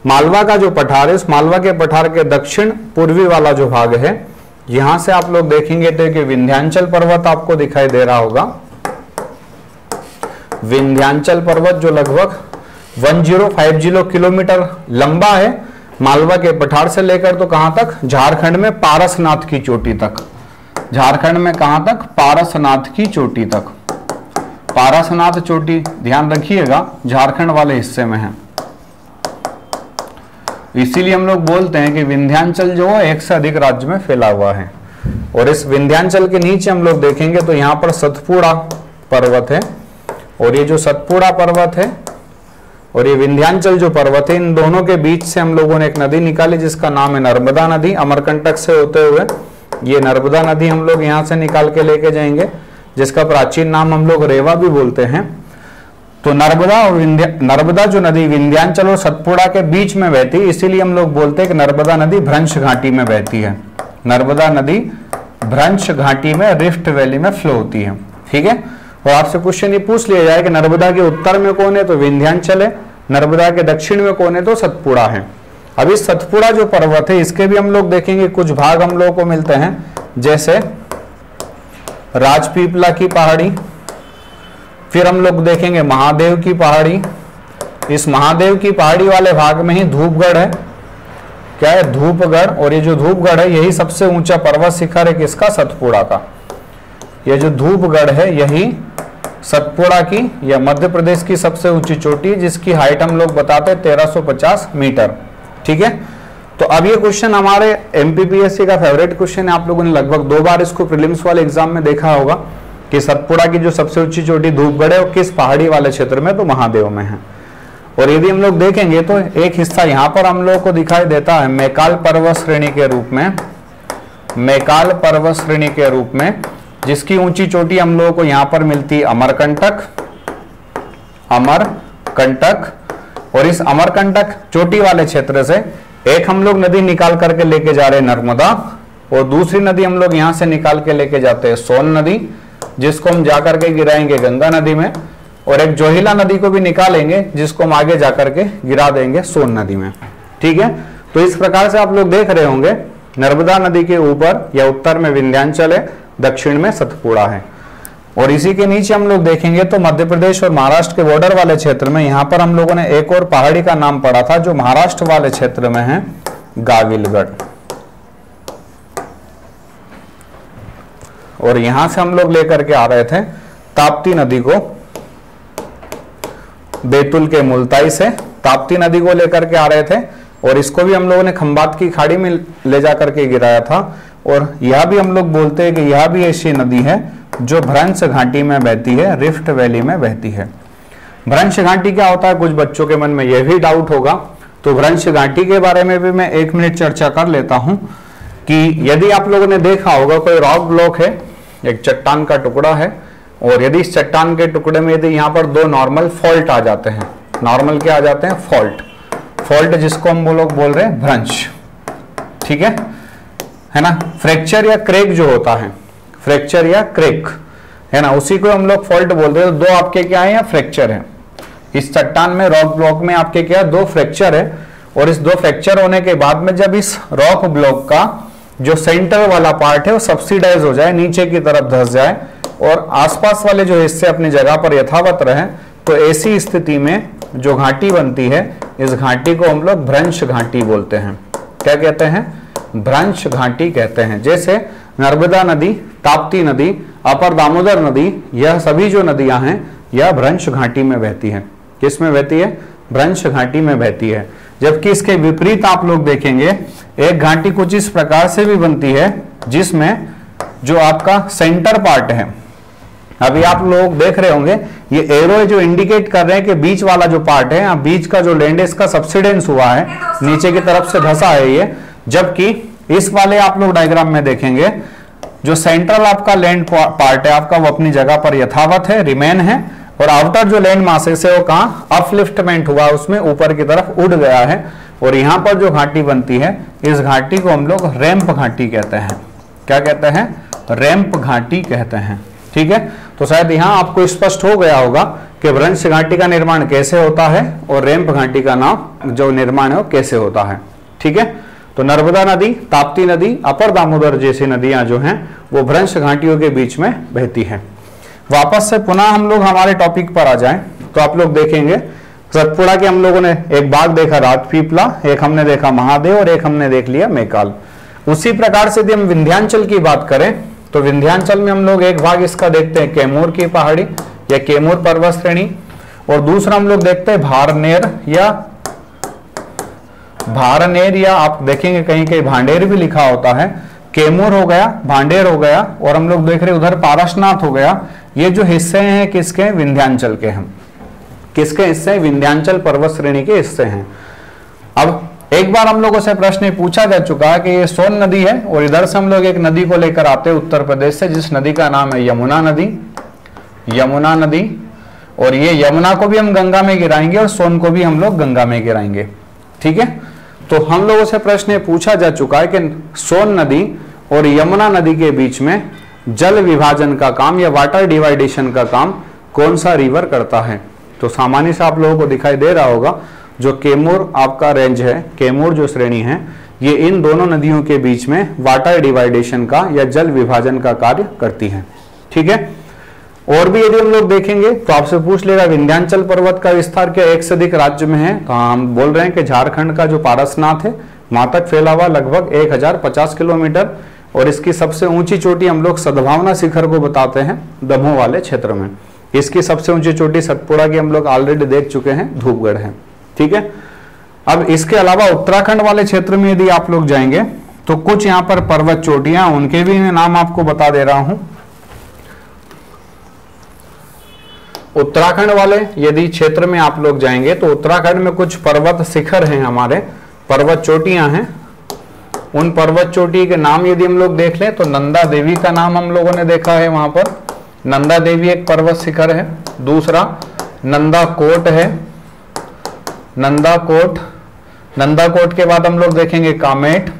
मालवा का जो पठार है, उस मालवा के पठार के दक्षिण पूर्वी वाला जो भाग है, यहां से आप लोग देखेंगे तो कि विंध्याचल पर्वत आपको दिखाई दे रहा होगा। विंध्याचल पर्वत जो लगभग 1050 किलोमीटर लंबा है, मालवा के पठार से लेकर तो कहां तक? झारखंड में पारसनाथ की चोटी तक। झारखंड में कहां तक? पारसनाथ की चोटी तक, पारासनाथ चोटी ध्यान रखिएगा झारखंड वाले हिस्से में है, इसीलिए हम लोग बोलते हैं कि विंध्याचल जो है एक से अधिक राज्य में फैला हुआ है। और इस विंध्याचल के नीचे हम लोग देखेंगे तो यहाँ पर सतपुड़ा पर्वत है, और ये जो सतपुड़ा पर्वत है और ये विंध्याचल जो पर्वत है, इन दोनों के बीच से हम लोगों ने एक नदी निकाली जिसका नाम है नर्मदा नदी। अमरकंटक से होते हुए ये नर्मदा नदी हम लोग यहाँ से निकाल के लेके जाएंगे, जिसका प्राचीन नाम हम लोग रेवा भी बोलते हैं। तो नर्मदा और नर्मदा जो नदी विंध्याचल और सतपुड़ा के बीच में बहती है, इसीलिए हम लोग बोलते हैं कि नर्मदा नदी भ्रंश घाटी में बहती है। नर्मदा नदी भ्रंश घाटी में रिफ्ट वैली में फ्लो होती है। ठीक है, और आपसे क्वेश्चन ये पूछ लिया जाए कि नर्मदा के उत्तर में कौन है, तो विंध्याचल है। नर्मदा के दक्षिण में कौन है, तो सतपुड़ा है। अब इस सतपुड़ा जो पर्वत है इसके भी हम लोग देखेंगे कुछ भाग हम लोगों को मिलते हैं, जैसे राजपीपला की पहाड़ी, फिर हम लोग देखेंगे महादेव की पहाड़ी। इस महादेव की पहाड़ी वाले भाग में ही धूपगढ़ है। क्या है, धूपगढ़। और ये जो धूपगढ़ है यही सबसे ऊंचा पर्वत शिखर है किसका, सतपुड़ा का। ये जो धूपगढ़ है यही सतपुड़ा की या मध्य प्रदेश की सबसे ऊंची चोटी है, जिसकी हाइट हम लोग बताते हैं 1350 मीटर। ठीक है, तो अब ये क्वेश्चन हमारे एमपीपीएससी का फेवरेट क्वेश्चन है। आप लोगों ने लगभग 2 बार इसको प्रीलिम्स वाले एग्जाम में देखा होगा कि सतपुड़ा की जो सबसे ऊंची चोटी धूपगढ़ है वो किस पहाड़ी वाले क्षेत्र में, तो महादेव में है। और यदि हम लोग देखेंगे तो एक हिस्सा यहाँ पर हम लोग को दिखाई देता है मैकाल पर्वत श्रेणी के रूप में, मैकाल पर्वत श्रेणी के रूप में, जिसकी ऊंची चोटी हम लोगों को यहाँ पर मिलती है अमरकंटक, अमरकंटक। और इस अमरकंटक चोटी वाले क्षेत्र से एक हम लोग नदी निकाल करके लेके जा रहे हैं नर्मदा, और दूसरी नदी हम लोग यहाँ से निकाल के लेके जाते हैं सोन नदी, जिसको हम जाकर के गिराएंगे गंगा नदी में। और एक जोहिला नदी को भी निकालेंगे जिसको हम आगे जाकर के गिरा देंगे सोन नदी में। ठीक है, तो इस प्रकार से आप लोग देख रहे होंगे नर्मदा नदी के ऊपर या उत्तर में विंध्याचल है, दक्षिण में सतपुड़ा है। और इसी के नीचे हम लोग देखेंगे तो मध्य प्रदेश और महाराष्ट्र के बॉर्डर वाले क्षेत्र में यहाँ पर हम लोगों ने एक और पहाड़ी का नाम पढ़ा था जो महाराष्ट्र वाले क्षेत्र में है, गाविलगढ़। और यहां से हम लोग लेकर के आ रहे थे ताप्ती नदी को, बैतूल के मुल्ताई से ताप्ती नदी को लेकर के आ रहे थे, और इसको भी हम लोगों ने खंबात की खाड़ी में ले जाकर के गिराया था। और यह भी हम लोग बोलते हैं कि यह भी ऐसी नदी है जो भ्रंश घाटी में बहती है, रिफ्ट वैली में बहती है। भ्रंश घाटी क्या होता है, कुछ बच्चों के मन में यह भी डाउट होगा, तो भ्रंश घाटी के बारे में भी मैं 1 मिनट चर्चा कर लेता हूं कि यदि आप लोगों ने देखा होगा कोई रॉक ब्लॉक है, एक चट्टान का टुकड़ा है, और यदि इस चट्टान के टुकड़े में यदि यहाँ पर 2 नॉर्मल फॉल्ट आ जाते हैं, नॉर्मल क्या आ जाते हैं, फॉल्ट, फॉल्ट जिसको हम लोग बोल रहे हैं भ्रंश। ठीक है ना, फ्रैक्चर या क्रैक जो होता है, फ्रैक्चर या क्रैक है ना, उसी को हम लोग फॉल्ट बोलते हैं। तो 2 आपके क्या है, या फ्रैक्चर है इस चट्टान में, रॉक ब्लॉक में आपके क्या 2 फ्रैक्चर है। और इस 2 फ्रैक्चर होने के बाद में जब इस रॉक ब्लॉक का जो सेंटर वाला पार्ट है वो सब्सिडाइज हो जाए, नीचे की तरफ धंस जाए, और आसपास वाले जो हिस्से अपनी जगह पर यथावत रहे, तो ऐसी स्थिति में जो घाटी बनती है, इस घाटी को हम लोग भ्रंश घाटी बोलते हैं। क्या कहते हैं, भ्रंश घाटी कहते हैं। जैसे नर्मदा नदी, ताप्ती नदी, अपर दामोदर नदी, यह सभी जो नदियां हैं यह भ्रंश घाटी में बहती है। किस में बहती है, भ्रंश घाटी में बहती है। जबकि इसके विपरीत आप लोग देखेंगे एक घाटी कुछ इस प्रकार से भी बनती है जिसमें जो आपका सेंटर पार्ट है, अभी आप लोग देख रहे होंगे ये एरो जो इंडिकेट कर रहे हैं कि बीच वाला जो पार्ट है, बीच का जो लैंड है इसका सब्सिडेंस हुआ है, नीचे की तरफ से धंसा है ये। जबकि इस वाले आप लोग डायग्राम में देखेंगे जो सेंट्रल आपका लैंड पार्ट है आपका, वो अपनी जगह पर यथावत है, रिमेन है, और आउटर जो लैंड मासेस है वो कहाँ अपलिफ्टमेंट हुआ, उसमें ऊपर की तरफ उड़ गया है। और यहाँ पर जो घाटी बनती है, इस घाटी को हम लोग रैंप घाटी कहते हैं। क्या कहते हैं, रैंप घाटी कहते हैं। ठीक है, तो शायद यहाँ आपको स्पष्ट हो गया होगा कि भ्रंश घाटी का निर्माण कैसे होता है और रैंप घाटी का नाम जो निर्माण है वो कैसे होता है। ठीक है, तो नर्मदा नदी, ताप्ती नदी, अपर दामोदर जैसी नदियां जो हैं वो भ्रंश घाटियों के बीच में बहती है। वापस से पुनः हम लोग हमारे टॉपिक पर आ जाएं तो आप लोग देखेंगे सतपुड़ा के हम लोगों ने एक बाग देखा राजपीपला, एक हमने देखा महादेव, और एक हमने देख लिया मैकाल। उसी प्रकार से यदि हम विंध्याचल की बात करें तो विंध्याचल में हम लोग एक भाग इसका देखते हैं कैमूर की पहाड़ी, या कैमूर पर्वत श्रेणी। और दूसरा हम लोग देखते हैं भारनेर या आप देखेंगे कहीं कहीं भांडेर भी लिखा होता है। कैमूर हो गया, भांडेर हो गया, और हम लोग देख रहे उधर पारसनाथ हो गया। ये जो हिस्से हैं किसके, विंध्याचल के हैं। किसके हिस्से, विंध्याचल पर्वत श्रेणी के हिस्से हैं। अब एक बार हम लोगों से प्रश्न पूछा जा चुका है कि ये सोन नदी है और इधर से हम लोग एक नदी को लेकर आते हैं उत्तर प्रदेश से, जिस नदी का नाम है यमुना नदी। यमुना नदी, और ये यमुना को भी हम गंगा में गिराएंगे और सोन को भी हम लोग गंगा में गिराएंगे। ठीक है, तो हम लोगों से प्रश्न पूछा जा चुका है कि सोन नदी और यमुना नदी के बीच में जल विभाजन का काम या वाटर डिवाइडेशन का काम कौन सा रिवर करता है। तो सामान्य से आप लोगों को दिखाई दे रहा होगा जो कैमूर आपका रेंज है, कैमूर जो श्रेणी है, ये इन दोनों नदियों के बीच में वाटर डिवाइडेशन का या जल विभाजन का कार्य करती है। ठीक है, और भी यदि हम लोग देखेंगे तो आपसे पूछ लेगा विंध्याचल पर्वत का विस्तार क्या एक से अधिक राज्य में है। तो हम बोल रहे हैं कि झारखंड का जो पारसनाथ है वहां तक फैला हुआ लगभग 1050 किलोमीटर, और इसकी सबसे ऊंची चोटी हम लोग सद्भावना शिखर को बताते हैं दमोह वाले क्षेत्र में। इसकी सबसे ऊंची चोटी सतपुड़ा की हम लोग ऑलरेडी देख चुके हैं, धूपगढ़ है। ठीक है, अब इसके अलावा उत्तराखंड वाले क्षेत्र में यदि आप लोग जाएंगे तो कुछ यहाँ पर पर्वत चोटियां, उनके भी नाम आपको बता दे रहा हूं। उत्तराखंड वाले यदि क्षेत्र में आप लोग जाएंगे तो उत्तराखंड में कुछ पर्वत शिखर हैं, हमारे पर्वत चोटियां हैं। उन पर्वत चोटी के नाम यदि हम लोग देख लें तो नंदा देवी का नाम हम लोगों ने देखा है, वहां पर नंदा देवी एक पर्वत शिखर है। दूसरा नंदा कोट है, नंदा कोट। नंदा कोट के बाद हम लोग देखेंगे कामेट,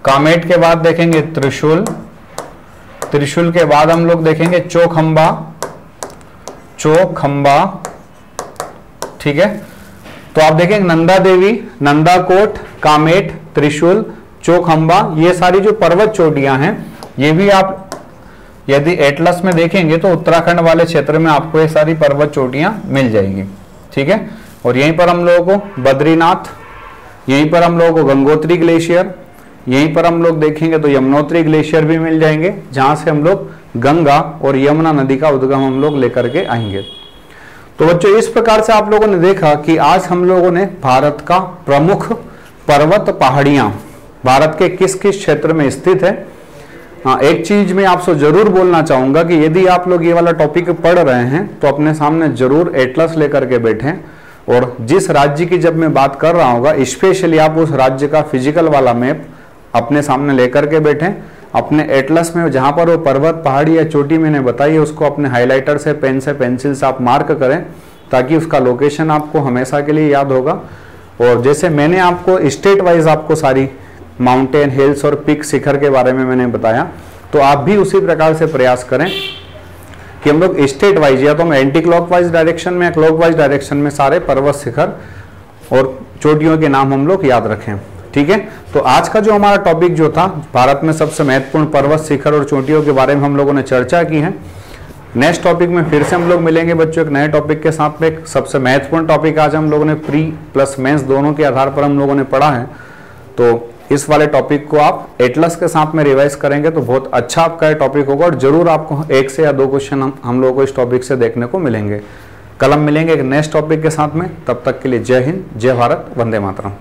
कामेट के बाद देखेंगे त्रिशूल, त्रिशूल के बाद हम लोग देखेंगे चौखंबा, चौखंबा। ठीक है, तो आप देखेंगे नंदा देवी, नंदा कोट, कामेट, त्रिशूल, चौखंबा, ये सारी जो पर्वत चोटियां हैं ये भी आप यदि एटलस में देखेंगे तो उत्तराखंड वाले क्षेत्र में आपको ये सारी पर्वत चोटियां मिल जाएगी। ठीक है, और यहीं पर हम लोगों को बद्रीनाथ, यहीं पर हम लोगों को गंगोत्री ग्लेशियर, यहीं पर हम लोग देखेंगे तो यमुनोत्री ग्लेशियर भी मिल जाएंगे, जहां से हम लोग गंगा और यमुना नदी का उद्गम हम लोग लेकर के आएंगे। तो बच्चों इस प्रकार से आप लोगों ने देखा कि आज हम लोगों ने भारत का प्रमुख पर्वत पहाड़ियां भारत के किस किस क्षेत्र में स्थित है। हाँ, एक चीज मैं आपसे जरूर बोलना चाहूंगा कि यदि आप लोग ये वाला टॉपिक पढ़ रहे हैं तो अपने सामने जरूर एटलस लेकर के बैठें, और जिस राज्य की जब मैं बात कर रहा हूँ स्पेशली आप उस राज्य का फिजिकल वाला मैप अपने सामने लेकर के बैठें। अपने एटलस में जहां पर वो पर्वत पहाड़ी या चोटी मैंने बताई है उसको अपने हाइलाइटर से, पेन से, पेंसिल से आप मार्क करें, ताकि उसका लोकेशन आपको हमेशा के लिए याद होगा। और जैसे मैंने आपको स्टेट वाइज आपको सारी माउंटेन, हिल्स और पिक शिखर के बारे में मैंने बताया, तो आप भी उसी प्रकार से प्रयास करें कि हम लोग स्टेट वाइज या तो हम एंटी क्लॉकवाइज डायरेक्शन में या क्लॉकवाइज डायरेक्शन में सारे पर्वत शिखर और चोटियों के नाम हम लोग याद रखें। ठीक है, तो आज का जो हमारा टॉपिक जो था भारत में सबसे महत्वपूर्ण पर्वत शिखर और चोटियों के बारे में हम लोगों ने चर्चा की है। नेक्स्ट टॉपिक में फिर से हम लोग मिलेंगे बच्चों एक नए टॉपिक के साथ में। एक सबसे महत्वपूर्ण टॉपिक आज हम लोगों ने प्री प्लस मेंस दोनों के आधार पर हम लोगों ने पढ़ा है, तो इस वाले टॉपिक को आप एटलस के साथ में रिवाइज करेंगे तो बहुत अच्छा आपका टॉपिक होगा, और जरूर आपको 1 से या 2 क्वेश्चन हम लोगों को इस टॉपिक से देखने को मिलेंगे। कल हम मिलेंगे एक नेक्स्ट टॉपिक के साथ में, तब तक के लिए जय हिंद, जय भारत, वंदे मातरम।